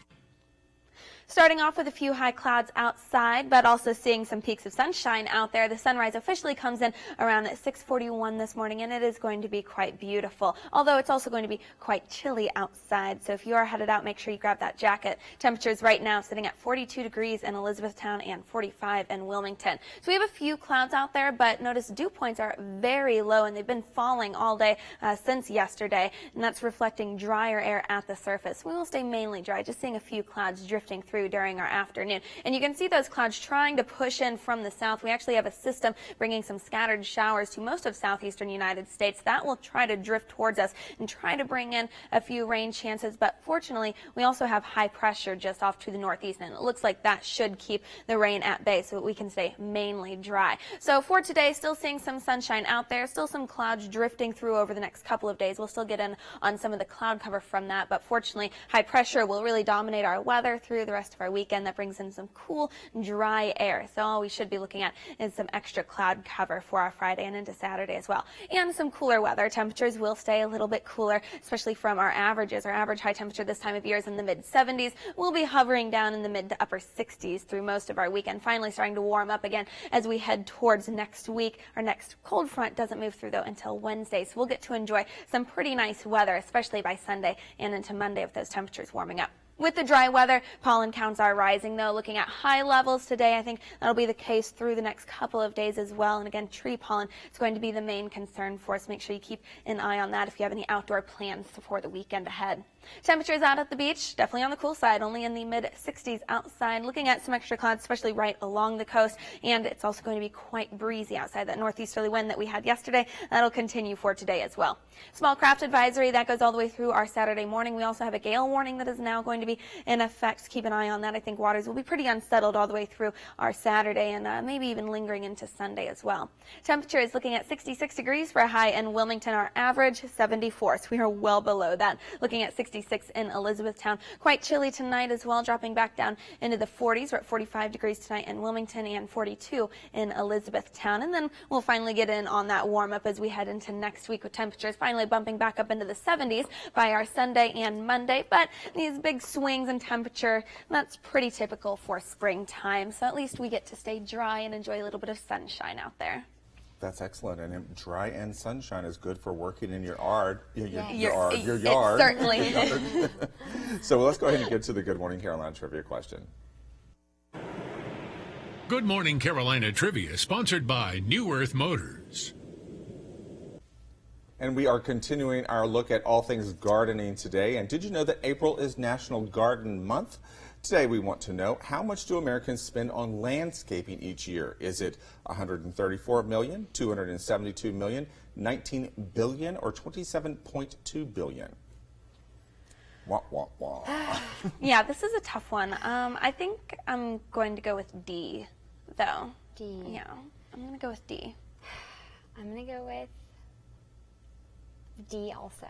Speaker 2: Starting off with a few high clouds outside, but also seeing some peaks of sunshine out there. The sunrise officially comes in around 6:41 this morning, and it is going to be quite beautiful, although it's also going to be quite chilly outside. So if you are headed out, make sure you grab that jacket. Temperatures right now sitting at 42 degrees in Elizabethtown and 45 in Wilmington. So we have a few clouds out there, but notice dew points are very low, and they've been falling all day since yesterday, and that's reflecting drier air at the surface. We will stay mainly dry, just seeing a few clouds drifting through during our afternoon. And you can see those clouds trying to push in from the south. We actually have a system bringing some scattered showers to most of southeastern United States. That will try to drift towards us and try to bring in a few rain chances. But fortunately, we also have high pressure just off to the northeast, and it looks like that should keep the rain at bay so that we can stay mainly dry. So for today, still seeing some sunshine out there, still some clouds drifting through over the next couple of days. We'll still get in on some of the cloud cover from that, but fortunately, high pressure will really dominate our weather through the rest of our weekend. That brings in some cool, dry air. So all we should be looking at is some extra cloud cover for our Friday and into Saturday as well. And some cooler weather. Temperatures will stay a little bit cooler, especially from our averages. Our average high temperature this time of year is in the mid-70s. We'll be hovering down in the mid to upper 60s through most of our weekend, finally starting to warm up again as we head towards next week. Our next cold front doesn't move through, though, until Wednesday. So we'll get to enjoy some pretty nice weather, especially by Sunday and into Monday with those temperatures warming up. With the dry weather, pollen counts are rising, though. Looking at high levels today, I think that'll be the case through the next couple of days as well. And again, tree pollen is going to be the main concern for us. Make sure you keep an eye on that if you have any outdoor plans for the weekend ahead. Temperatures out at the beach, definitely on the cool side, only in the mid-60s outside. Looking at some extra clouds, especially right along the coast, and it's also going to be quite breezy outside. That northeasterly wind that we had yesterday, that'll continue for today as well. Small craft advisory, that goes all the way through our Saturday morning. We also have a gale warning that is now going to be in effect. Keep an eye on that. I think waters will be pretty unsettled all the way through our Saturday and maybe even lingering into Sunday as well. Temperature is looking at 66 degrees for a high in Wilmington. Our average 74, so we are well below that. Looking at 66 in Elizabethtown. Quite chilly tonight as well, dropping back down into the 40s. We're at 45 degrees tonight in Wilmington and 42 in Elizabethtown. And then we'll finally get in on that warm up as we head into next week with temperatures finally bumping back up into the 70s by our Sunday and Monday. But these big swings in temperature, that's pretty typical for springtime. So at least we get to stay dry and enjoy a little bit of sunshine out there.
Speaker 1: That's excellent, and dry and sunshine is good for working in your yard. Your
Speaker 2: It
Speaker 1: yard.
Speaker 2: certainly.
Speaker 1: So let's go ahead and get to the Good Morning Carolina trivia question.
Speaker 4: Good Morning Carolina Trivia, sponsored by New Earth Motors.
Speaker 1: And we are continuing our look at all things gardening today. And did you know that April is National Garden Month? Today we want to know, how much do Americans spend on landscaping each year? Is it 134 million, 272 million, 19 billion, or 27.2 billion? Wah, wah, wah.
Speaker 2: Yeah, this is a tough one. I think I'm going to go with D, though.
Speaker 5: D.
Speaker 2: Yeah, I'm going to go with D.
Speaker 5: I'm going to go with D also.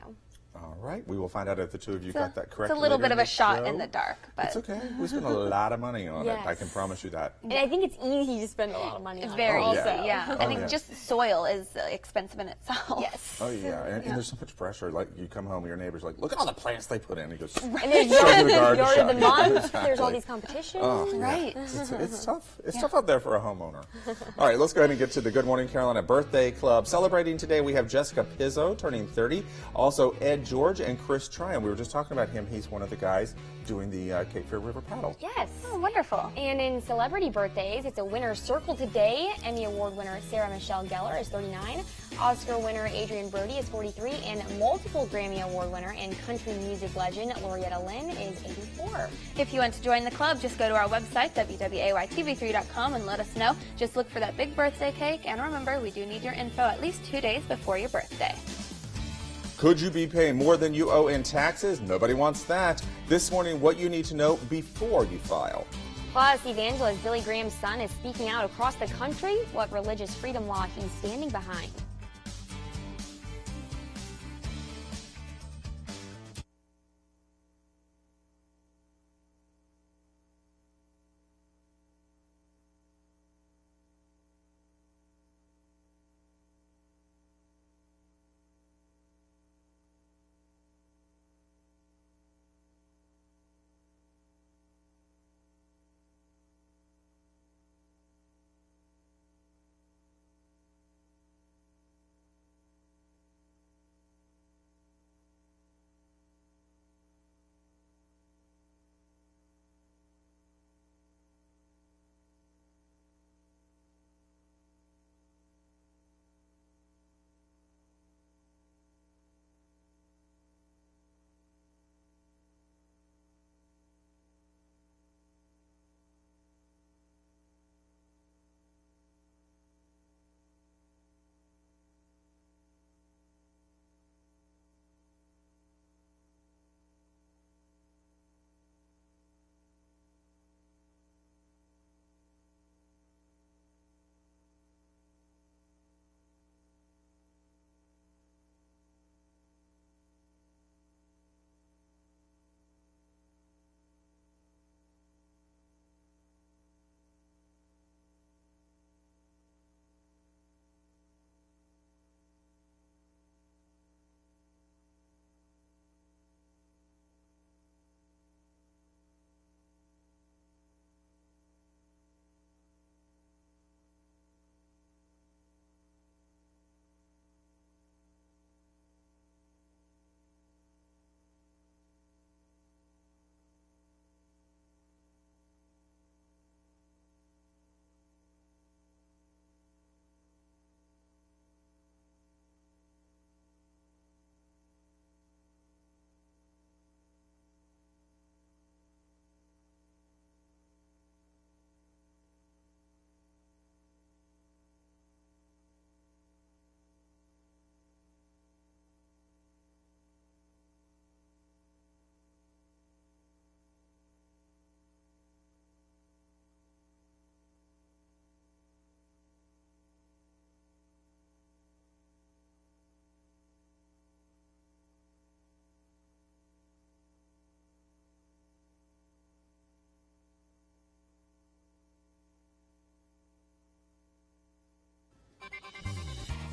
Speaker 1: All right, we will find out if the two of you got that correct.
Speaker 2: It's a little
Speaker 1: later
Speaker 2: bit of a
Speaker 1: this
Speaker 2: shot
Speaker 1: show.
Speaker 2: in the dark, but
Speaker 1: It's okay. We spent a lot of money on
Speaker 5: Yes.
Speaker 1: it. I can promise you that.
Speaker 5: And I think it's easy to spend a lot of money on
Speaker 2: very
Speaker 5: it
Speaker 2: easy,
Speaker 5: also.
Speaker 2: yeah. I think
Speaker 1: yeah.
Speaker 2: just soil is expensive in itself.
Speaker 5: Yes.
Speaker 1: Oh yeah, and there's so much pressure. Like you come home, your neighbor's like, "Look at all the plants they put in." He goes,
Speaker 5: And there's
Speaker 1: "Show you the garden
Speaker 5: yard
Speaker 1: shop."
Speaker 5: of the month.
Speaker 1: Exactly.
Speaker 5: There's all these competitions.
Speaker 1: Oh, yeah.
Speaker 2: Right.
Speaker 1: It's tough. It's tough out there for a homeowner. All right, let's go ahead and get to the Good Morning Carolina Birthday Club. Celebrating today, we have Jessica Pizzo turning 30. Also, Ed George and Chris Tryon. We were just talking about him. He's one of the guys doing the Cape Fear River paddle.
Speaker 5: Yes.
Speaker 2: Oh, wonderful.
Speaker 5: And in celebrity birthdays, it's a winner's circle today. Emmy Award winner Sarah Michelle Gellar is 39. Oscar winner Adrian Brody is 43. And multiple Grammy Award winner and country music legend Loretta Lynn is 84.
Speaker 2: If you want to join the club, just go to our website, wwaytv3.com, and let us know. Just look for that big birthday cake. And remember, we do need your info at least 2 days before your birthday.
Speaker 1: Could you be paying more than you owe in taxes? Nobody wants that. This morning, what you need to know before you file.
Speaker 5: Plus, evangelist Billy Graham's son is speaking out across the country. What religious freedom law he's standing behind.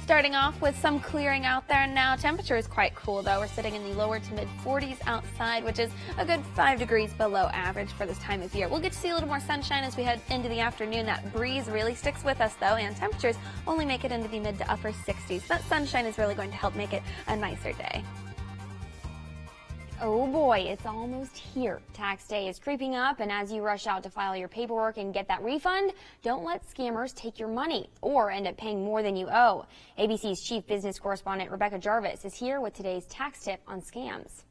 Speaker 2: Starting off with some clearing out there now. Temperature is quite cool, though. We're sitting in the lower to mid 40s outside, which is a good 5 degrees below average for this time of year. We'll get to see a little more sunshine as we head into the afternoon. That breeze really sticks with us, though, and temperatures only make it into the mid to upper 60s. That sunshine is really going to help make it a nicer day.
Speaker 5: Oh boy, it's almost here. Tax day is creeping up, and as you rush out to file your paperwork and get that refund, don't let scammers take your money or end up paying more than you owe. ABC's chief business correspondent Rebecca Jarvis is here with today's tax tip on scams.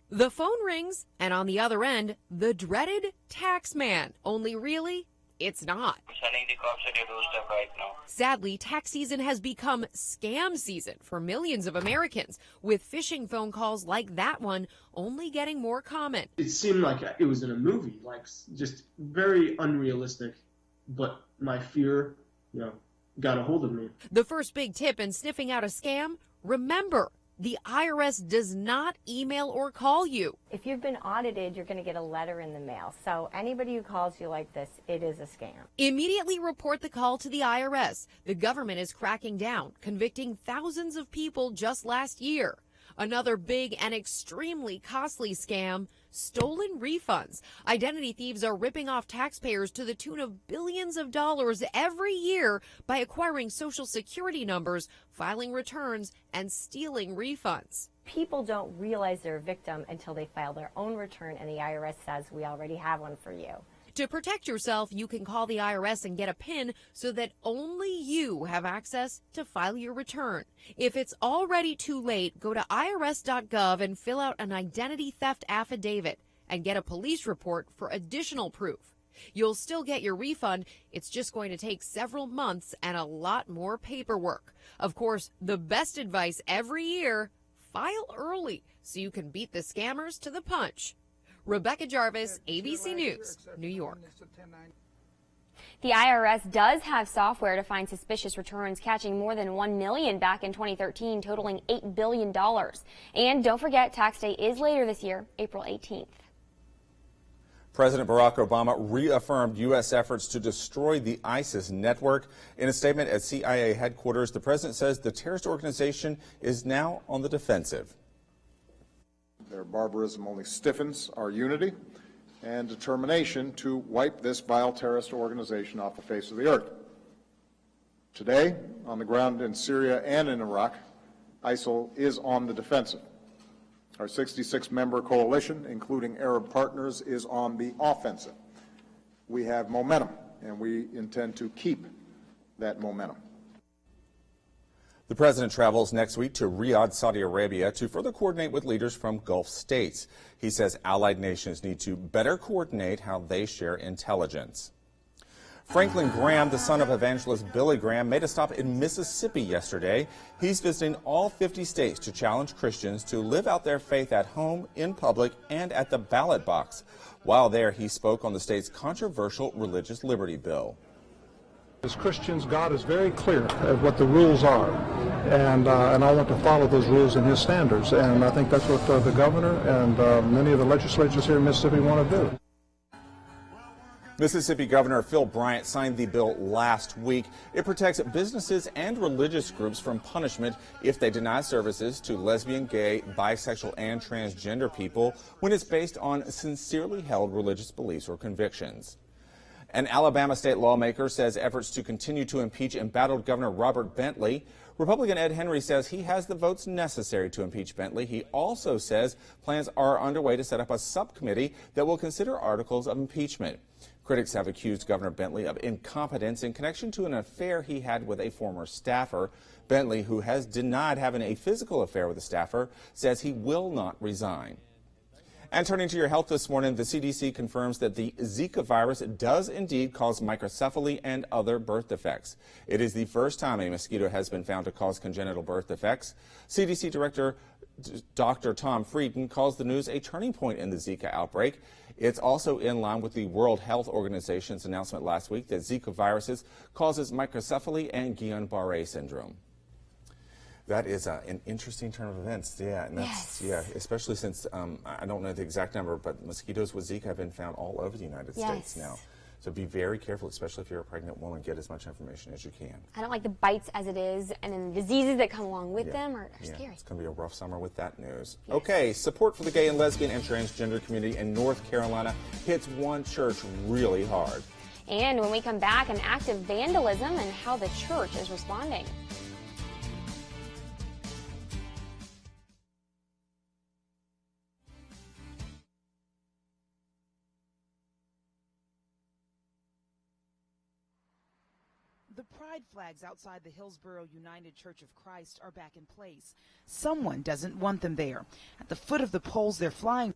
Speaker 15: The phone rings, and on the other end, the dreaded tax man. Only really, it's not.
Speaker 16: Sending the cops at your doorstep right now.
Speaker 15: Sadly, tax season has become scam season for millions of Americans, with phishing phone calls like that one only getting more common.
Speaker 17: It seemed like it was in a movie, like just very unrealistic, but my fear, got a hold of me.
Speaker 15: The first big tip in sniffing out a scam, remember, the IRS does not email or call you.
Speaker 18: If you've been audited, you're going to get a letter in the mail. So anybody who calls you like this, it is a scam.
Speaker 15: Immediately report the call to the IRS. The government is cracking down, convicting thousands of people just last year. Another big and extremely costly scam, stolen refunds. Identity thieves are ripping off taxpayers to the tune of billions of dollars every year by acquiring Social Security numbers, filing returns, and stealing refunds.
Speaker 18: People don't realize they're a victim until they file their own return and the IRS says, we already have one for you.
Speaker 15: To protect yourself, you can call the IRS and get a PIN so that only you have access to file your return. If it's already too late, go to irs.gov and fill out an identity theft affidavit and get a police report for additional proof. You'll still get your refund. It's just going to take several months and a lot more paperwork. Of course, the best advice every year, file early so you can beat the scammers to the punch. Rebecca Jarvis, ABC News, New York.
Speaker 5: The IRS does have software to find suspicious returns, catching more than 1 million back in 2013, totaling $8 billion. And don't forget, tax day is later this year, April 18th.
Speaker 1: President Barack Obama reaffirmed U.S. efforts to destroy the ISIS network. In a statement at CIA headquarters, the president says the terrorist organization is now on the defensive.
Speaker 19: Their barbarism only stiffens our unity and determination to wipe this vile terrorist organization off the face of the earth. Today, on the ground in Syria and in Iraq, ISIL is on the defensive. Our 66-member coalition, including Arab partners, is on the offensive. We have momentum, and we intend to keep that momentum.
Speaker 1: The president travels next week to Riyadh, Saudi Arabia, to further coordinate with leaders from Gulf states. He says allied nations need to better coordinate how they share intelligence. Franklin Graham, the son of evangelist Billy Graham, made a stop in Mississippi yesterday. He's visiting all 50 states to challenge Christians to live out their faith at home, in public, and at the ballot box. While there, he spoke on the state's controversial religious liberty bill.
Speaker 3: As Christians, God is very clear of what the rules are, and I want to follow those rules and his standards, and I think that's what the governor and many of the legislators here in Mississippi want to do.
Speaker 1: Mississippi Governor Phil Bryant signed the bill last week. It protects businesses and religious groups from punishment if they deny services to lesbian, gay, bisexual, and transgender people when it's based on sincerely held religious beliefs or convictions. An Alabama state lawmaker says efforts to continue to impeach embattled Governor Robert Bentley. Republican Ed Henry says he has the votes necessary to impeach Bentley. He also says plans are underway to set up a subcommittee that will consider articles of impeachment. Critics have accused Governor Bentley of incompetence in connection to an affair he had with a former staffer. Bentley, who has denied having a physical affair with a staffer, says he will not resign. And turning to your health this morning, the CDC confirms that the Zika virus does indeed cause microcephaly and other birth defects. It is the first time a mosquito has been found to cause congenital birth defects. CDC Director Dr. Tom Frieden calls the news a turning point in the Zika outbreak. It's also in line with the World Health Organization's announcement last week that Zika viruses causes microcephaly and Guillain-Barré syndrome. That is an interesting turn of events, yeah, and that's especially since I don't know the exact number, but mosquitoes with Zika have been found all over the United States now. So be very careful, especially if you're a pregnant woman. Get as much information as you can.
Speaker 5: I don't like the bites as it is, and then the diseases that come along with them are scary.
Speaker 1: It's going to be a rough summer with that news. Yes. Okay, support for the gay and lesbian and transgender community in North Carolina hits one church really hard.
Speaker 5: And when we come back, an act of vandalism and how the church is responding.
Speaker 20: The pride flags outside the Hillsborough United Church of Christ are back in place. Someone doesn't want them there. At the foot of the poles they're flying.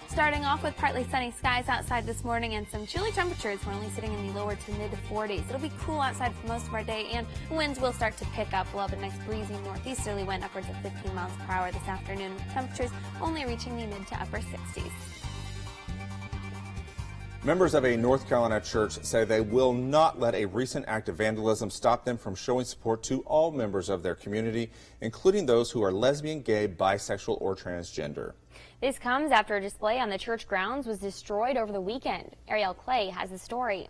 Speaker 2: Starting off with partly sunny skies outside this morning and some chilly temperatures. We're only sitting in the lower to mid 40s. It'll be cool outside for most of our day, and winds will start to pick up. We'll have a nice breezy northeasterly wind upwards of 15 miles per hour this afternoon, with temperatures only reaching the mid to upper 60s.
Speaker 1: Members of a North Carolina church say they will not let a recent act of vandalism stop them from showing support to all members of their community, including those who are lesbian, gay, bisexual, or transgender.
Speaker 5: This comes after a display on the church grounds was destroyed over the weekend. Ariel Clay has the story.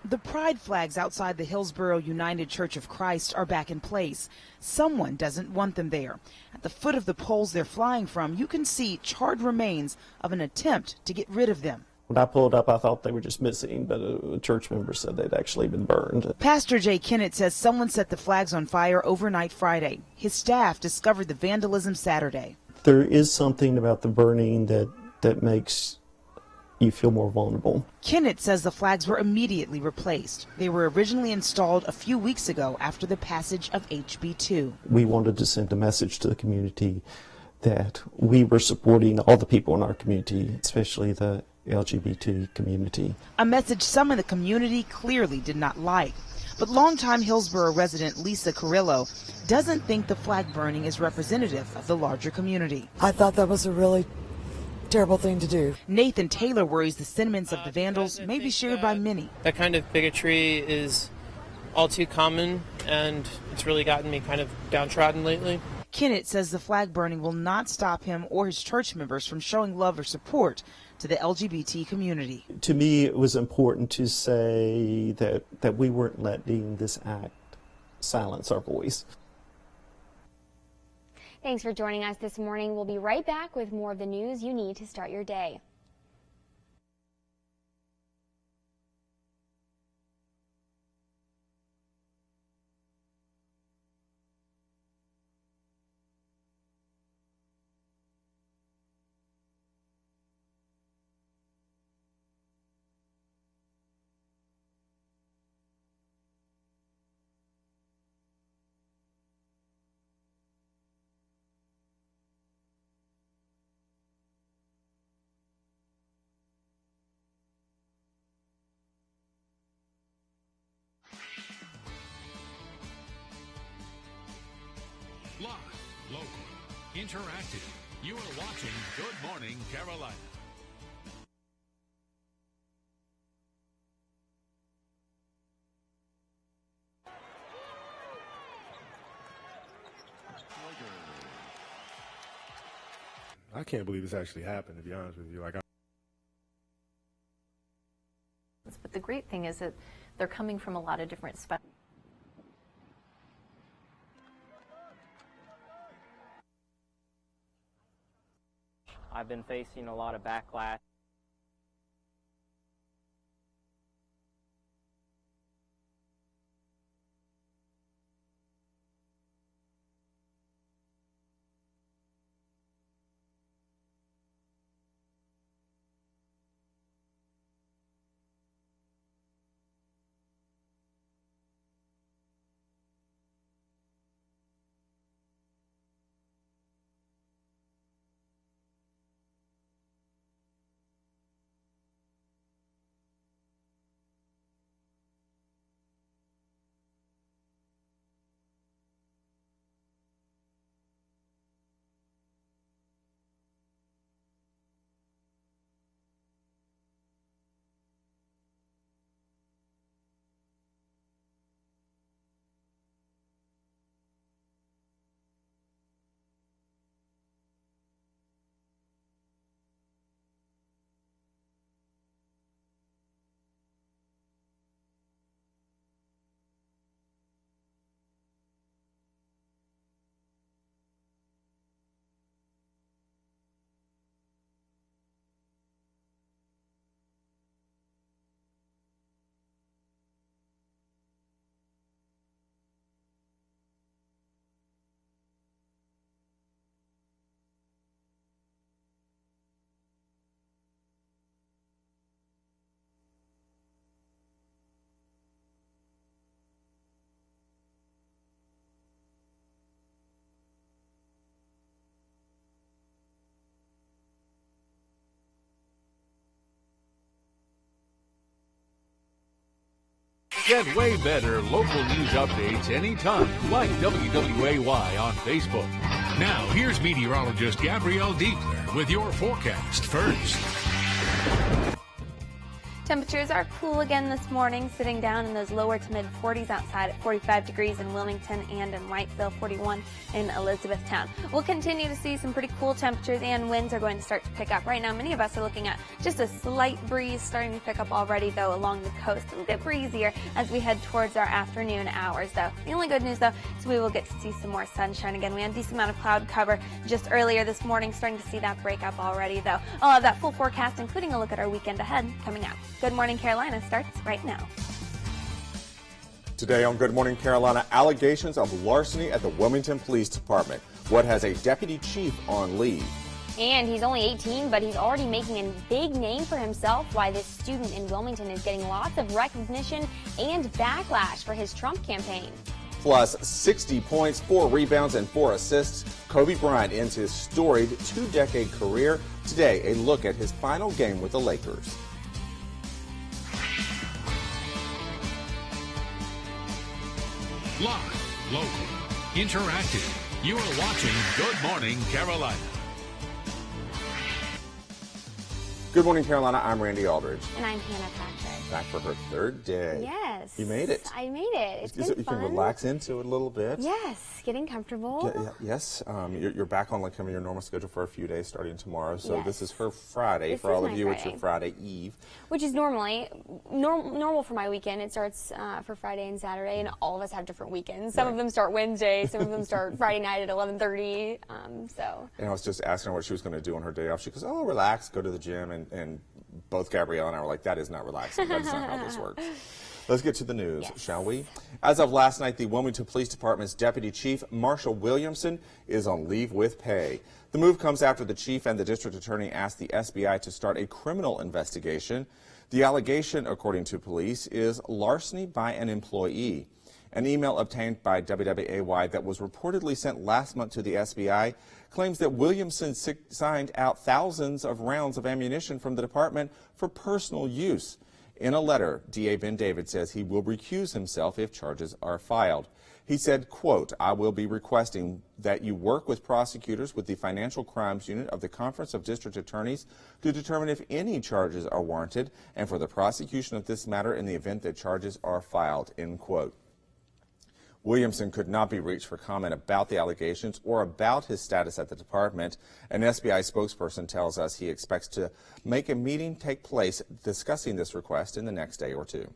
Speaker 20: The pride flags outside the Hillsborough United Church of Christ are back in place. Someone doesn't want them there. At the foot of the poles they're flying from, you can see charred remains of an attempt to get rid of them.
Speaker 21: When I pulled up, I thought they were just missing, but a church member said they'd actually been burned.
Speaker 20: Pastor Jay Kennett says someone set the flags on fire overnight Friday. His staff discovered the vandalism Saturday.
Speaker 21: There is something about the burning that makes you feel more vulnerable.
Speaker 20: Kennett says the flags were immediately replaced. They were originally installed a few weeks ago after the passage of HB 2.
Speaker 21: We wanted to send a message to the community that we were supporting all the people in our community, especially the LGBT community.
Speaker 20: A message some in the community clearly did not like. But longtime Hillsborough resident Lisa Carrillo doesn't think the flag burning is representative of the larger community.
Speaker 22: I thought that was a really terrible thing to do.
Speaker 20: Nathan Taylor worries the sentiments of the vandals may be shared by many.
Speaker 23: That kind of bigotry is all too common, and it's really gotten me kind of downtrodden lately.
Speaker 20: Kennett says the flag burning will not stop him or his church members from showing love or support to the LGBT community.
Speaker 21: To me, it was important to say that we weren't letting this act silence our voice.
Speaker 5: Thanks for joining us this morning. We'll be right back with more of the news you need to start your day.
Speaker 4: Live, local, interactive. You are watching Good Morning Carolina.
Speaker 6: I can't believe this actually happened, to be honest with you.
Speaker 7: But the great thing is that they're coming from a lot of different specialties.
Speaker 12: I've been facing a lot of backlash.
Speaker 4: Get way better local news updates anytime, like WWAY on Facebook. Now, here's meteorologist Gabrielle Dietler with your forecast first.
Speaker 2: Temperatures are cool again this morning, sitting down in those lower to mid 40s outside at 45 degrees in Wilmington and in Whiteville, 41 in Elizabethtown. We'll continue to see some pretty cool temperatures, and winds are going to start to pick up. Right now, many of us are looking at just a slight breeze starting to pick up already, though, along the coast. It'll get breezier as we head towards our afternoon hours, though. The only good news, though, is we will get to see some more sunshine again. We had a decent amount of cloud cover just earlier this morning, starting to see that break up already, though. I'll have that full forecast, including a look at our weekend ahead, coming up. Good Morning Carolina starts right now.
Speaker 1: Today on Good Morning Carolina, allegations of larceny at the Wilmington Police Department. What has a deputy chief on leave?
Speaker 5: And he's only 18, but he's already making a big name for himself. Why this student in Wilmington is getting lots of recognition and backlash for his Trump campaign.
Speaker 1: Plus 60 points, 4 rebounds, and 4 assists. Kobe Bryant ends his storied 2-decade career. Today, a look at his final game with the Lakers.
Speaker 4: Live, local, interactive. You are watching Good Morning Carolina.
Speaker 1: Good morning, Carolina. I'm Randy Aldridge.
Speaker 5: And I'm Hannah Patrick.
Speaker 1: Back for her third day.
Speaker 5: Yes.
Speaker 1: You made it.
Speaker 5: I made it. It's been
Speaker 1: You
Speaker 5: fun.
Speaker 1: can relax into it a little bit.
Speaker 5: Yes, getting comfortable.
Speaker 1: Yes. You're back on like your normal schedule for a few days starting tomorrow. So
Speaker 5: Yes.
Speaker 1: this is her Friday.
Speaker 5: This
Speaker 1: for
Speaker 5: is
Speaker 1: all of
Speaker 5: my
Speaker 1: you, it's
Speaker 5: Friday.
Speaker 1: your Friday Eve.
Speaker 5: Which is normally normal for my weekend. It starts for Friday and Saturday, and all of us have different weekends. Some of them start Wednesday, some of them start Friday night at 11:30.
Speaker 1: And I was just asking her what she was going to do on her day off. She goes, "Oh, relax, go to the gym." And both Gabrielle and I were like, "That is not relaxing. That is not how this works." Let's get to the news, shall we? As of last night, the Wilmington Police Department's Deputy Chief, Marshall Williamson, is on leave with pay. The move comes after the chief and the district attorney asked the SBI to start a criminal investigation. The allegation, according to police, is larceny by an employee. An email obtained by WWAY that was reportedly sent last month to the SBI claims that Williamson signed out thousands of rounds of ammunition from the department for personal use. In a letter, DA Ben David says he will recuse himself if charges are filed. He said, quote, "I will be requesting that you work with prosecutors with the Financial Crimes Unit of the Conference of District Attorneys to determine if any charges are warranted and for the prosecution of this matter in the event that charges are filed," end quote. Williamson could not be reached for comment about the allegations or about his status at the department. An SBI spokesperson tells us he expects to make a meeting take place discussing this request in the next day or two.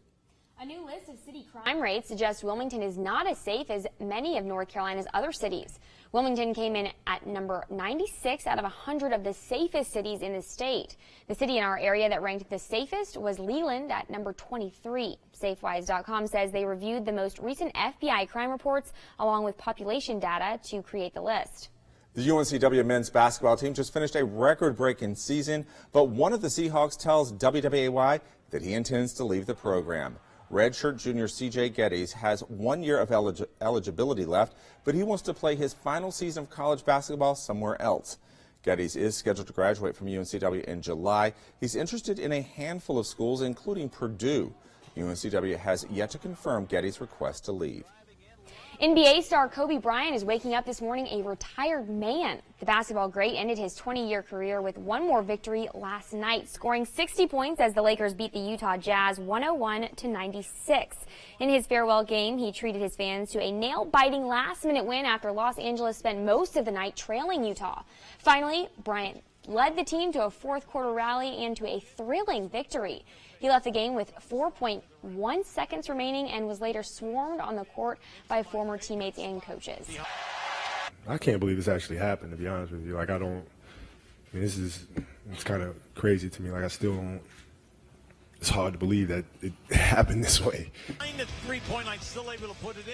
Speaker 5: A new list of city crime rates suggests Wilmington is not as safe as many of North Carolina's other cities. Wilmington came in at number 96 out of 100 of the safest cities in the state. The city in our area that ranked the safest was Leland at number 23. Safewise.com says they reviewed the most recent FBI crime reports along with population data to create the list.
Speaker 1: The UNCW men's basketball team just finished a record-breaking season, but one of the Seahawks tells WWAY that he intends to leave the program. Redshirt junior C.J. Geddes has 1 year of eligibility left, but he wants to play his final season of college basketball somewhere else. Geddes is scheduled to graduate from UNCW in July. He's interested in a handful of schools, including Purdue. UNCW has yet to confirm Geddes' request to leave.
Speaker 5: NBA star Kobe Bryant is waking up this morning a retired man. The basketball great ended his 20-year career with one more victory last night, scoring 60 points as the Lakers beat the Utah Jazz 101-96. In his farewell game, he treated his fans to a nail-biting last-minute win after Los Angeles spent most of the night trailing Utah. Finally, Bryant led the team to a fourth-quarter rally and to a thrilling victory. He left the game with 4.1 seconds remaining and was later swarmed on the court by former teammates and coaches.
Speaker 6: I can't believe this actually happened, to be honest with you. Like, it's kind of crazy to me. Like, I still don't, it's hard to believe that it happened this way.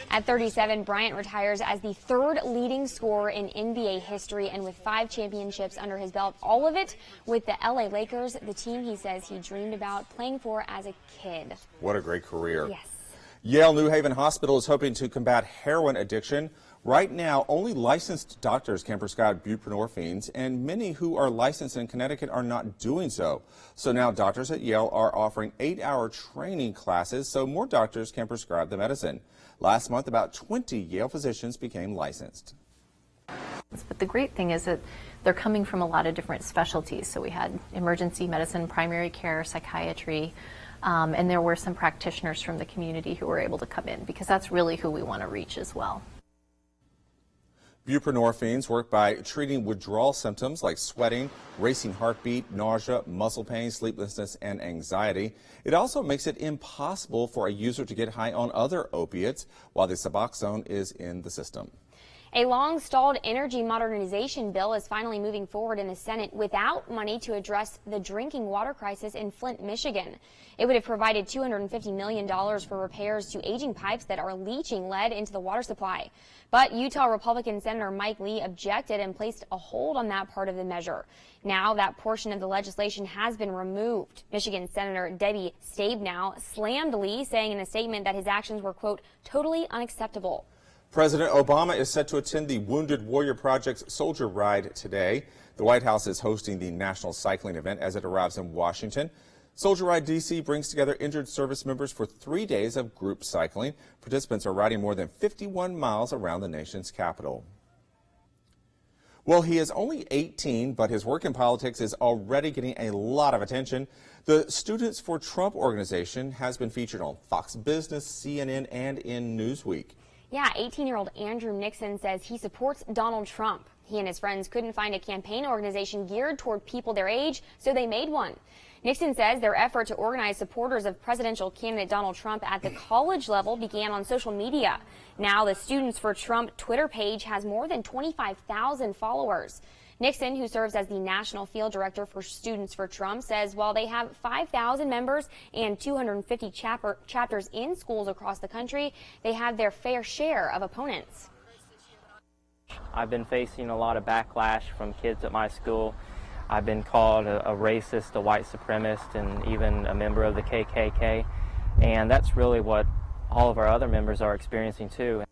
Speaker 5: At 37, Bryant retires as the third leading scorer in NBA history and with 5 championships under his belt, all of it with the LA Lakers, the team he says he dreamed about playing for as a kid.
Speaker 1: What a great career.
Speaker 5: Yes.
Speaker 1: Yale New Haven Hospital is hoping to combat heroin addiction. Right now, only licensed doctors can prescribe buprenorphines, and many who are licensed in Connecticut are not doing so. So now doctors at Yale are offering 8-hour training classes so more doctors can prescribe the medicine. Last month, about 20 Yale physicians became licensed.
Speaker 7: But the great thing is that they're coming from a lot of different specialties. So we had emergency medicine, primary care, psychiatry, and there were some practitioners from the community who were able to come in because that's really who we want to reach as well.
Speaker 1: Buprenorphines work by treating withdrawal symptoms like sweating, racing heartbeat, nausea, muscle pain, sleeplessness, and anxiety. It also makes it impossible for a user to get high on other opiates while the Suboxone is in the system.
Speaker 5: A long-stalled energy modernization bill is finally moving forward in the Senate without money to address the drinking water crisis in Flint, Michigan. It would have provided $250 million for repairs to aging pipes that are leaching lead into the water supply. But Utah Republican Senator Mike Lee objected and placed a hold on that part of the measure. Now that portion of the legislation has been removed. Michigan Senator Debbie Stabenow slammed Lee, saying in a statement that his actions were, quote, totally unacceptable.
Speaker 1: President Obama is set to attend the Wounded Warrior Project's Soldier Ride today. The White House is hosting the national cycling event as it arrives in Washington. Soldier Ride DC brings together injured service members for 3 days of group cycling. Participants are riding more than 51 miles around the nation's capital. Well, he is only 18, but his work in politics is already getting a lot of attention. The Students for Trump organization has been featured on Fox Business, CNN, and in Newsweek.
Speaker 5: Yeah, 18-year-old Andrew Nixon says he supports Donald Trump. He and his friends couldn't find a campaign organization geared toward people their age, so they made one. Nixon says their effort to organize supporters of presidential candidate Donald Trump at the college level began on social media. Now the Students for Trump Twitter page has more than 25,000 followers. Nixon, who serves as the national field director for Students for Trump, says while they have 5,000 members and 250 chapters in schools across the country, they have their fair share of opponents.
Speaker 12: I've been facing a lot of backlash from kids at my school. I've been called a racist, a white supremacist, and even a member of the KKK. And that's really what all of our other members are experiencing too.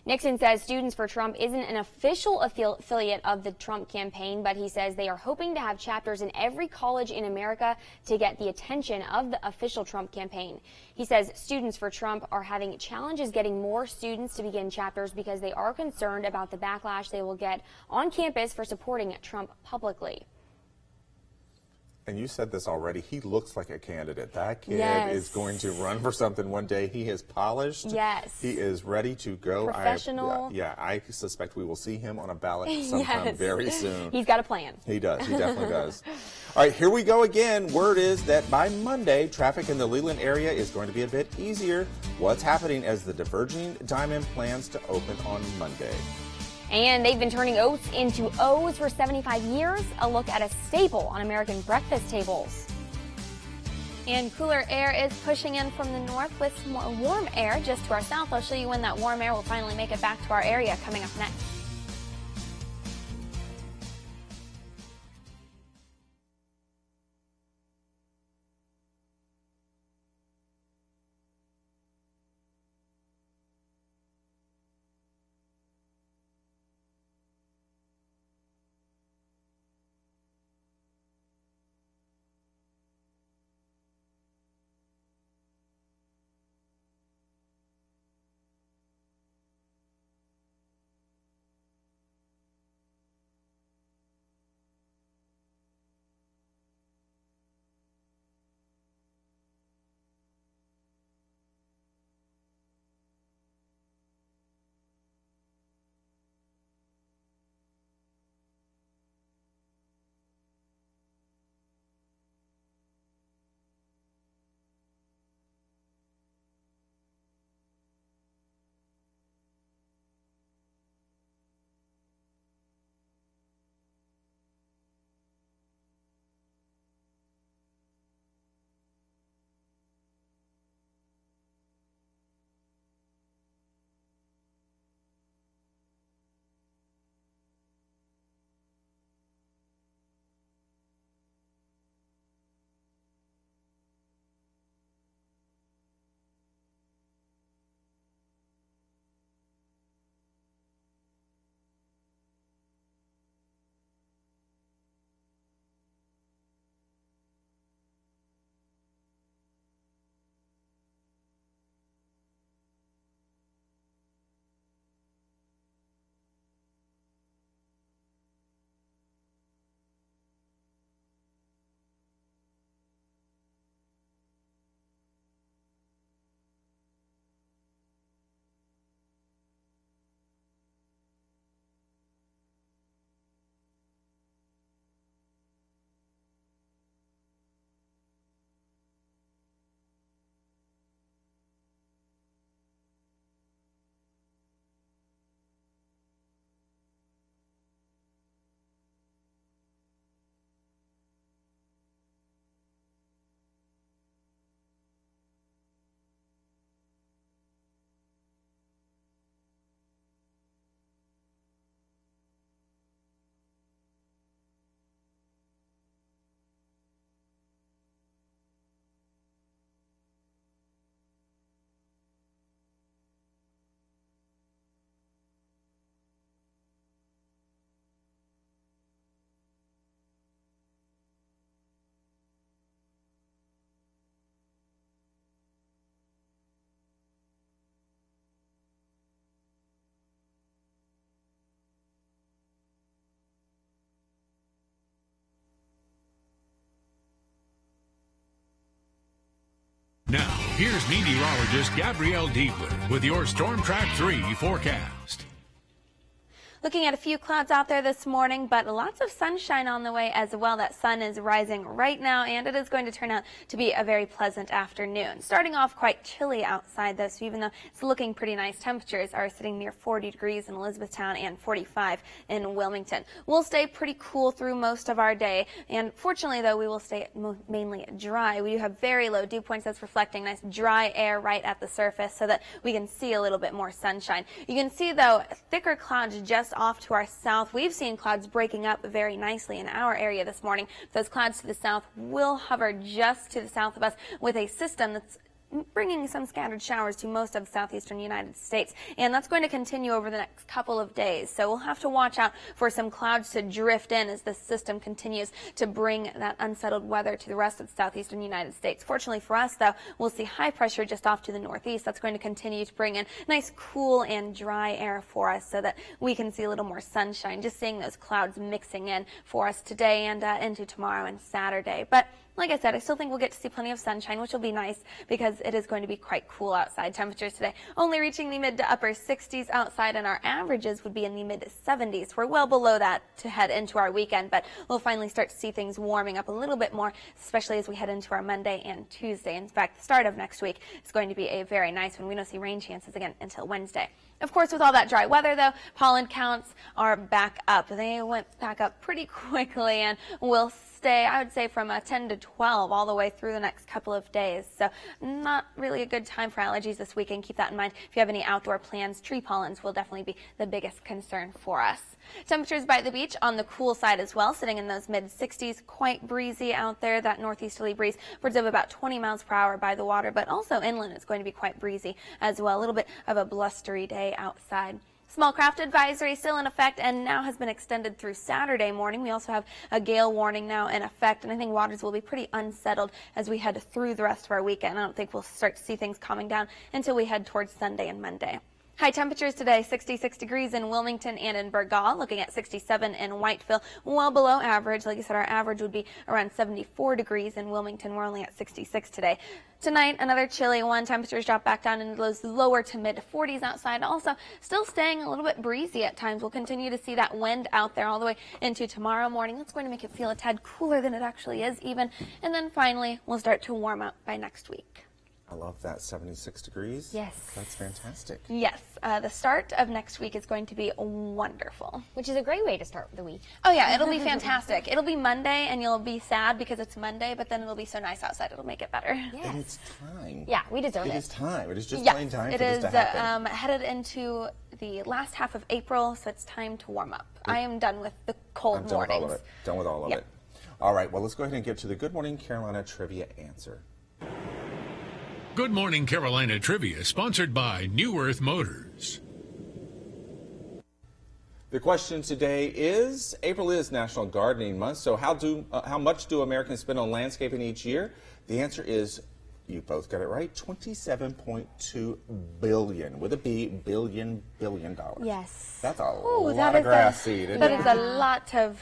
Speaker 5: Nixon says Students for Trump isn't an official affiliate of the Trump campaign, but he says they are hoping to have chapters in every college in America to get the attention of the official Trump campaign. He says Students for Trump are having challenges getting more students to begin chapters because they are concerned about the backlash they will get on campus for supporting Trump publicly.
Speaker 1: And you said this already, he looks like a candidate. That kid
Speaker 5: Yes.
Speaker 1: is going to run for something one day. He is polished.
Speaker 5: Yes.
Speaker 1: He is ready to go.
Speaker 5: Professional.
Speaker 1: I suspect we will see him on a ballot sometime
Speaker 5: Yes.
Speaker 1: very soon.
Speaker 5: He's got a plan.
Speaker 1: He does. He definitely does. All right, here we go again. Word is that by Monday, traffic in the Leland area is going to be a bit easier. What's happening as the diverging diamond plans to open on Monday?
Speaker 5: And they've been turning oats into O's for 75 years. A look at a staple on American breakfast tables.
Speaker 2: And cooler air is pushing in from the north with some more warm air just to our south. I'll show you when that warm air will finally make it back to our area coming up next.
Speaker 4: Here's meteorologist Gabrielle Diebler with your Storm Track 3 forecast.
Speaker 2: Looking at a few clouds out there this morning, but lots of sunshine on the way as well. That sun is rising right now, and it is going to turn out to be a very pleasant afternoon. Starting off quite chilly outside, though, so even though it's looking pretty nice, temperatures are sitting near 40 degrees in Elizabethtown and 45 in Wilmington. We'll stay pretty cool through most of our day, and fortunately, though, we will stay mainly dry. We do have very low dew points that's reflecting nice dry air right at the surface so that we can see a little bit more sunshine. You can see, though, thicker clouds just off to our south. We've seen clouds breaking up very nicely in our area this morning. Those clouds to the south will hover just to the south of us with a system that's bringing some scattered showers to most of the southeastern United States. And that's going to continue over the next couple of days. So we'll have to watch out for some clouds to drift in as this system continues to bring that unsettled weather to the rest of the southeastern United States. Fortunately for us, though, we'll see high pressure just off to the northeast. That's going to continue to bring in nice cool and dry air for us so that we can see a little more sunshine. Just seeing those clouds mixing in for us today and into tomorrow and Saturday. But like I said, I still think we'll get to see plenty of sunshine, which will be nice because it is going to be quite cool outside. Temperatures today only reaching the mid to upper 60s outside, and our averages would be in the mid 70s. We're well below that to head into our weekend, but we'll finally start to see things warming up a little bit more, especially as we head into our Monday and Tuesday. In fact, the start of next week is going to be a very nice one. We don't see rain chances again until Wednesday. Of course, with all that dry weather, though, pollen counts are back up. They went back up pretty quickly and will stay, I would say, from 10 to 12 all the way through the next couple of days. So not really a good time for allergies this weekend. Keep that in mind. If you have any outdoor plans, tree pollens will definitely be the biggest concern for us. Temperatures by the beach on the cool side as well, sitting in those mid 60s, quite breezy out there. That northeasterly breeze upwards of about 20 miles per hour by the water, but also inland it's going to be quite breezy as well. A little bit of a blustery day outside. Small craft advisory still in effect and now has been extended through Saturday morning. We also have a gale warning now in effect, and I think waters will be pretty unsettled as we head through the rest of our weekend. I don't think we'll start to see things calming down until we head towards Sunday and Monday. High temperatures today, 66 degrees in Wilmington and in Burgaw, looking at 67 in Whiteville, well below average. Like I said, our average would be around 74 degrees in Wilmington. We're only at 66 today. Tonight, another chilly one. Temperatures drop back down into those lower to mid 40s outside. Also, still staying a little bit breezy at times. We'll continue to see that wind out there all the way into tomorrow morning. That's going to make it feel a tad cooler than it actually is even. And then finally, we'll start to warm up by next week.
Speaker 1: I love that, 76 degrees.
Speaker 2: Yes.
Speaker 1: That's fantastic.
Speaker 2: Yes. The start of next week is going to be wonderful.
Speaker 5: Which is a great way to start the week.
Speaker 2: Oh, yeah. It'll be fantastic. It'll be Monday, and you'll be sad because it's Monday, but then it'll be so nice outside. It'll make it better.
Speaker 5: Yes.
Speaker 1: And it's time.
Speaker 5: Yeah, we deserve it.
Speaker 1: It is time. It is just
Speaker 2: yes,
Speaker 1: plain time for
Speaker 2: it
Speaker 1: this
Speaker 2: is
Speaker 1: to happen.
Speaker 2: headed into the last half of April, so it's time to warm up. I am done with the cold
Speaker 1: done
Speaker 2: mornings.
Speaker 1: with all of it. Done with all of it. All right. Well, let's go ahead and get to the Good Morning Carolina trivia answer.
Speaker 4: Good Morning Carolina Trivia, sponsored by New Earth Motors.
Speaker 1: The question today is, April is National Gardening Month, so how much do Americans spend on landscaping each year? The answer is, you both got it right, $27.2 billion, with a B, billion dollars.
Speaker 2: Yes.
Speaker 1: That's a lot of grass seed, isn't it?
Speaker 2: That is a lot of...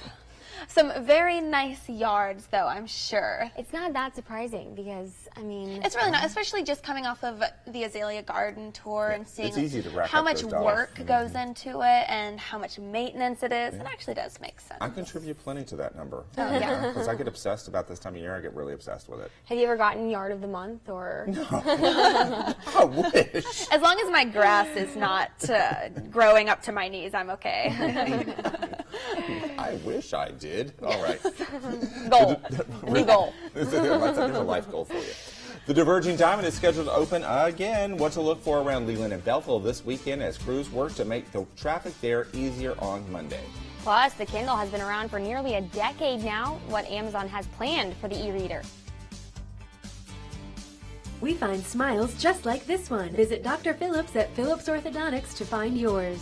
Speaker 2: Some very nice yards, though, I'm sure.
Speaker 5: It's not that surprising because, I mean...
Speaker 2: It's really not, especially just coming off of the Azalea Garden Tour and seeing
Speaker 1: it's easy to rack
Speaker 2: how
Speaker 1: up
Speaker 2: much
Speaker 1: those dollars.
Speaker 2: work goes into it and how much maintenance it is. It actually does make sense.
Speaker 1: I contribute plenty to that number.
Speaker 2: Oh, yeah.
Speaker 1: Because I get obsessed about this time of year. I get really obsessed with it.
Speaker 5: Have you ever gotten Yard of the Month or...
Speaker 1: No. I wish.
Speaker 2: As long as my grass is not growing up to my knees, I'm okay.
Speaker 1: I wish I did. All right.
Speaker 2: Goal. New goal.
Speaker 1: There's a life goal for you. The Diverging Diamond is scheduled to open again. What to look for around Leland and Belleville this weekend as crews work to make the traffic there easier on Monday.
Speaker 5: Plus, the Kindle has been around for nearly a decade now. What Amazon has planned for the e-reader.
Speaker 8: We find smiles just like this one. Visit Dr. Phillips at Phillips Orthodontics to find yours.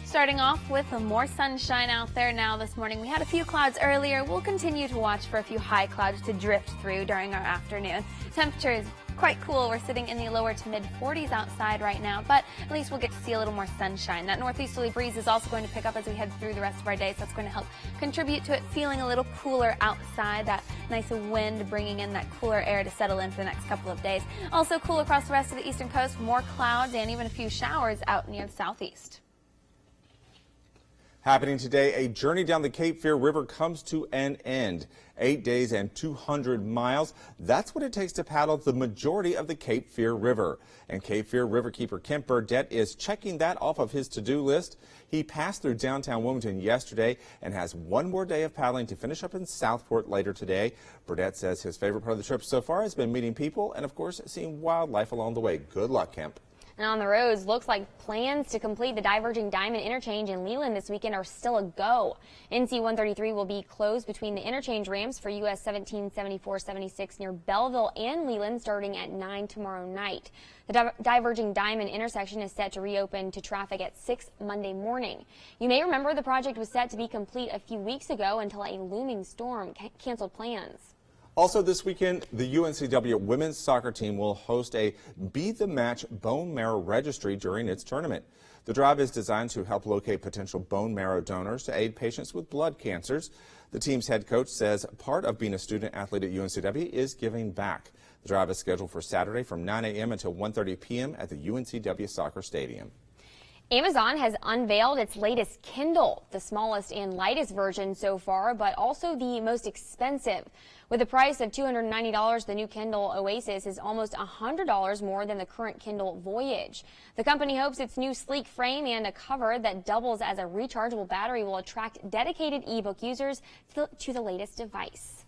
Speaker 2: Starting off with more sunshine out there now this morning. We had a few clouds earlier. We'll continue to watch for a few high clouds to drift through during our afternoon. Temperature is quite cool. We're sitting in the lower to mid 40s outside right now, but at least we'll get to see a little more sunshine. That northeasterly breeze is also going to pick up as we head through the rest of our day, so that's going to help contribute to it feeling a little cooler outside. That nice wind bringing in that cooler air to settle in for the next couple of days. Also cool across the rest of the eastern coast, more clouds and even a few showers out near the southeast.
Speaker 1: Happening today, a journey down the Cape Fear River comes to an end. 8 days and 200 miles. That's what it takes to paddle the majority of the Cape Fear River. And Cape Fear Riverkeeper Kemp Burdett is checking that off of his to-do list. He passed through downtown Wilmington yesterday and has one more day of paddling to finish up in Southport later today. Burdett says his favorite part of the trip so far has been meeting people and, of course, seeing wildlife along the way. Good luck, Kemp.
Speaker 5: And on the roads, looks like plans to complete the diverging Diamond interchange in Leland this weekend are still a go. NC 133 will be closed between the interchange ramps for US 17, 74, 76 near Belleville and Leland starting at 9 tomorrow night. The diverging Diamond intersection is set to reopen to traffic at 6 Monday morning. You may remember the project was set to be complete a few weeks ago until a looming storm canceled plans.
Speaker 1: Also this weekend, the UNCW women's soccer team will host a Be the Match bone marrow registry during its tournament. The drive is designed to help locate potential bone marrow donors to aid patients with blood cancers. The team's head coach says part of being a student athlete at UNCW is giving back. The drive is scheduled for Saturday from 9 a.m. until 1:30 p.m. at the UNCW Soccer Stadium.
Speaker 5: Amazon has unveiled its latest Kindle, the smallest and lightest version so far, but also the most expensive. With a price of $290, the new Kindle Oasis is almost $100 more than the current Kindle Voyage. The company hopes its new sleek frame and a cover that doubles as a rechargeable battery will attract dedicated ebook users to the latest device.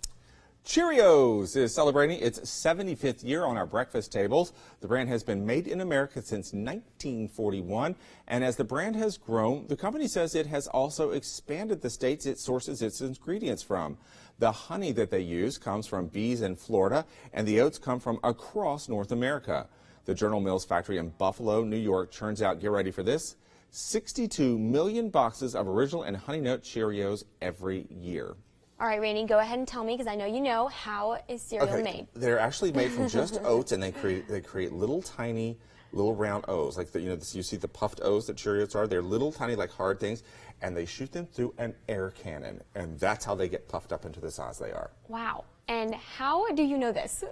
Speaker 1: Cheerios is celebrating its 75th year on our breakfast tables. The brand has been made in America since 1941, and as the brand has grown, the company says it has also expanded the states it sources its ingredients from. The honey that they use comes from bees in Florida, and the oats come from across North America. The Journal Mills factory in Buffalo, New York, churns out, get ready for this, 62 million boxes of original and Honey Nut Cheerios every year.
Speaker 5: All right, Randy, go ahead and tell me, because I know you know, how is cereal made?
Speaker 1: They're actually made from just oats, and they create little tiny, little round O's. Like you see the puffed O's that Cheerios are. They're little tiny, like hard things, and they shoot them through an air cannon, and that's how they get puffed up into the size they are.
Speaker 5: Wow. And how do you know this?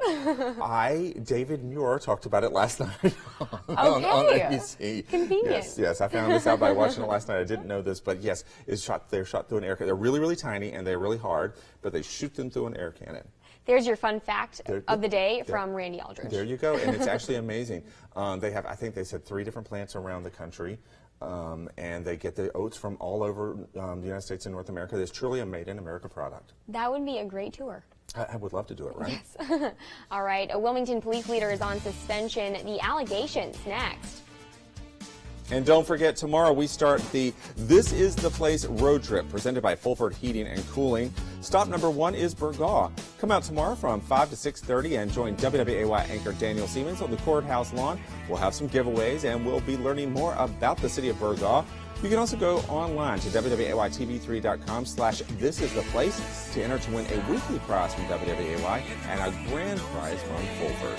Speaker 1: David Muir talked about it last night on ABC.
Speaker 5: Convenient.
Speaker 1: Yes, I found this out by watching it last night. I didn't know this, but yes, they're shot through an air cannon. They're really, really tiny, and they're really hard, but they shoot them through an air cannon.
Speaker 5: There's your fun fact of the day from Randy Aldridge.
Speaker 1: There you go, and it's actually amazing. They have, I think they said 3 different plants around the country. And they get the oats from all over the United States and North America. It's truly a made-in-America product.
Speaker 5: That would be a great tour.
Speaker 1: I would love to do it, right?
Speaker 5: Yes. All right, a Wilmington police leader is on suspension. The allegations next.
Speaker 1: And don't forget, tomorrow we start the This Is the Place road trip presented by Fulford Heating and Cooling. Stop number 1 is Burgaw. Come out tomorrow from 5 to 6:30 and join WWAY anchor Daniel Siemens on the courthouse lawn. We'll have some giveaways and we'll be learning more about the city of Burgaw. You can also go online to wwaytv3.com/thisistheplace to enter to win a weekly prize from WWAY and a grand prize from Fulford.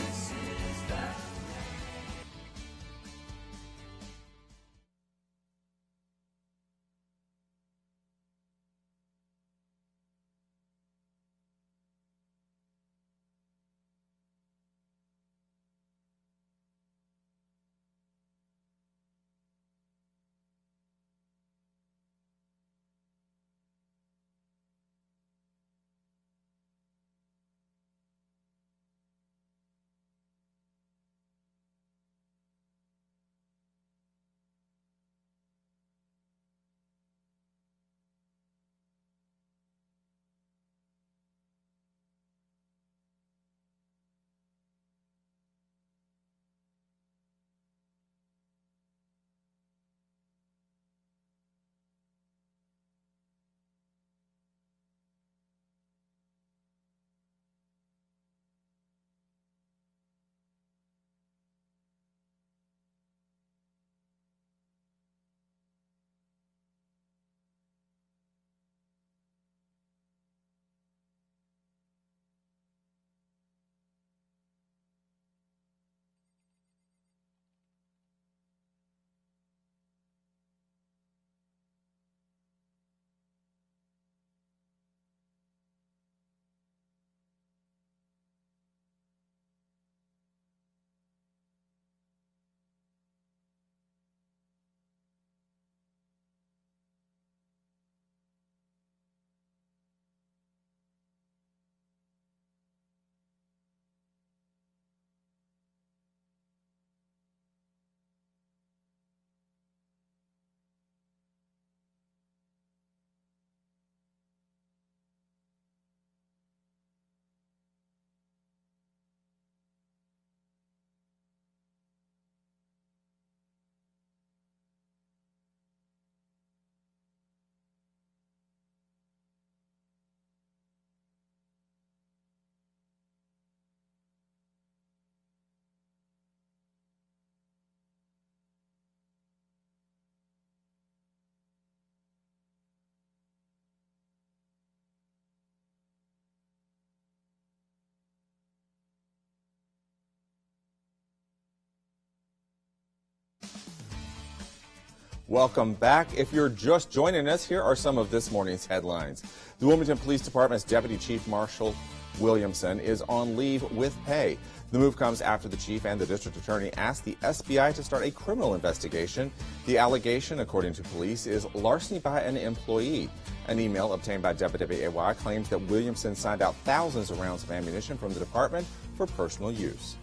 Speaker 1: Welcome back. If you're just joining us, here are some of this morning's headlines. The Wilmington Police Department's Deputy Chief Marshal Williamson is on leave with pay. The move comes after the chief and the district attorney asked the SBI to start a criminal investigation. The allegation, according to police, is larceny by an employee. An email obtained by WWAY claims that Williamson signed out thousands of rounds of ammunition from the department for personal use.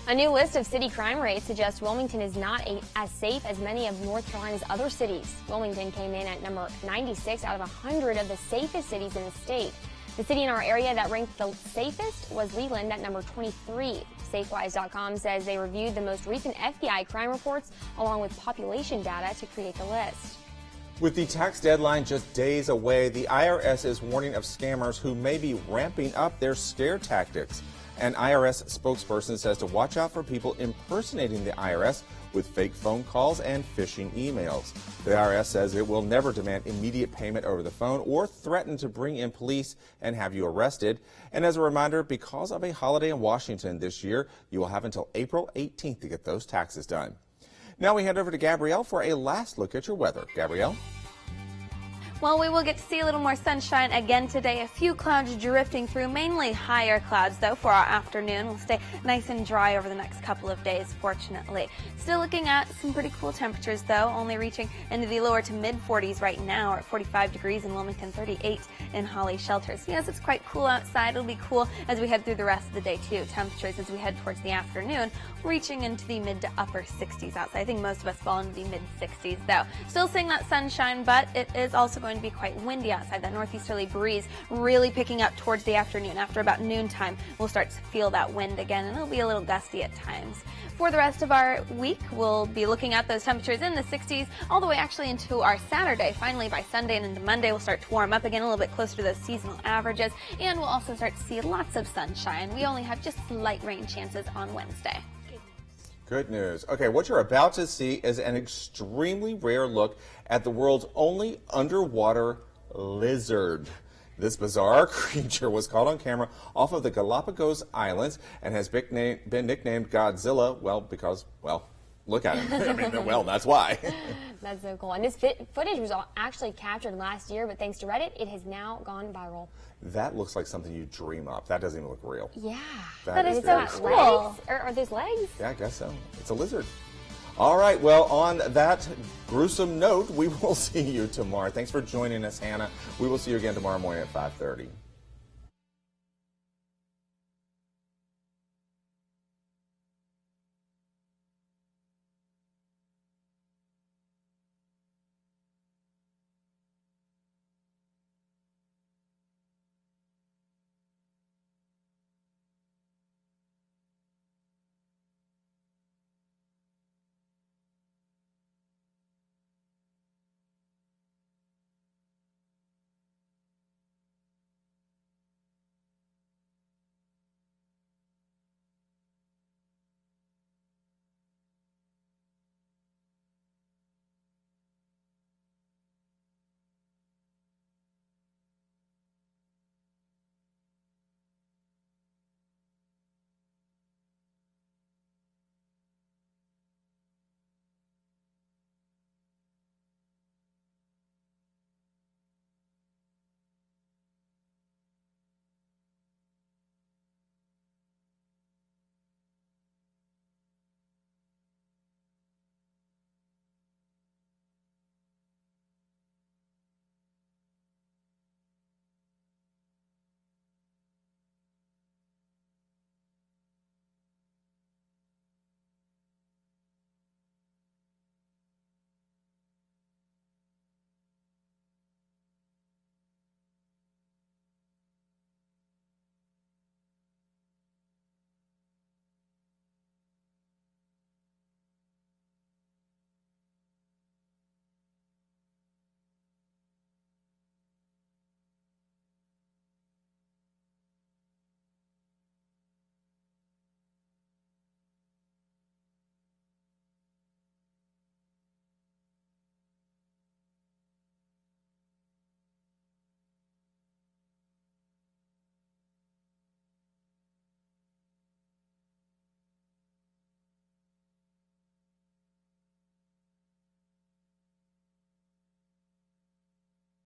Speaker 5: A new list of city crime rates suggests Wilmington is not as safe as many of North Carolina's other cities. Wilmington came in at number 96 out of 100 of the safest cities in the state. The city in our area that ranked the safest was Leland at number 23. Safewise.com says they reviewed the most recent FBI crime reports along with population data to create the list.
Speaker 1: With the tax deadline just days away, the IRS is warning of scammers who may be ramping up their scare tactics. An IRS spokesperson says to watch out for people impersonating the IRS with fake phone calls and phishing emails. The IRS says it will never demand immediate payment over the phone or threaten to bring in police and have you arrested. And as a reminder, because of a holiday in Washington this year, you will have until April 18th to get those taxes done. Now we head over to Gabrielle for a last look at your weather. Gabrielle?
Speaker 2: Well, we will get to see a little more sunshine again today. A few clouds drifting through, mainly higher clouds, though, for our afternoon. We'll stay nice and dry over the next couple of days, fortunately. Still looking at some pretty cool temperatures, though, only reaching into the lower to mid-40s right now. We're at 45 degrees in Wilmington, 38 in Holly Shelters. Yes, it's quite cool outside. It'll be cool as we head through the rest of the day, too. Temperatures as we head towards the afternoon, reaching into the mid to upper 60s outside. I think most of us fall into the mid-60s, though. Still seeing that sunshine, but it is also going to be quite windy outside. That northeasterly breeze really picking up towards the afternoon. After about noontime, we'll start to feel that wind again, and it'll be a little gusty at times. For the rest of our week, we'll be looking at those temperatures in the 60s all the way actually into our Saturday. Finally, by Sunday and into Monday, we'll start to warm up again a little bit closer to those seasonal averages, and we'll also start to see lots of sunshine. We only have just slight rain chances on Wednesday.
Speaker 1: Good news. Okay, what you're about to see is an extremely rare look at the world's only underwater lizard. This bizarre creature was caught on camera off of the Galapagos Islands and has been nicknamed Godzilla, well, because, well, look at him. I mean, well, that's why.
Speaker 5: That's so cool. And this footage was actually captured last year, but thanks to Reddit, it has now gone viral.
Speaker 1: That looks like something you dream up. That doesn't even look real.
Speaker 5: Yeah.
Speaker 1: That is
Speaker 5: so
Speaker 1: cool.
Speaker 5: Legs? Are those legs?
Speaker 1: Yeah, I guess so. It's a lizard. All right, well, on that gruesome note, we will see you tomorrow. Thanks for joining us, Hannah. We will see you again tomorrow morning at 5:30.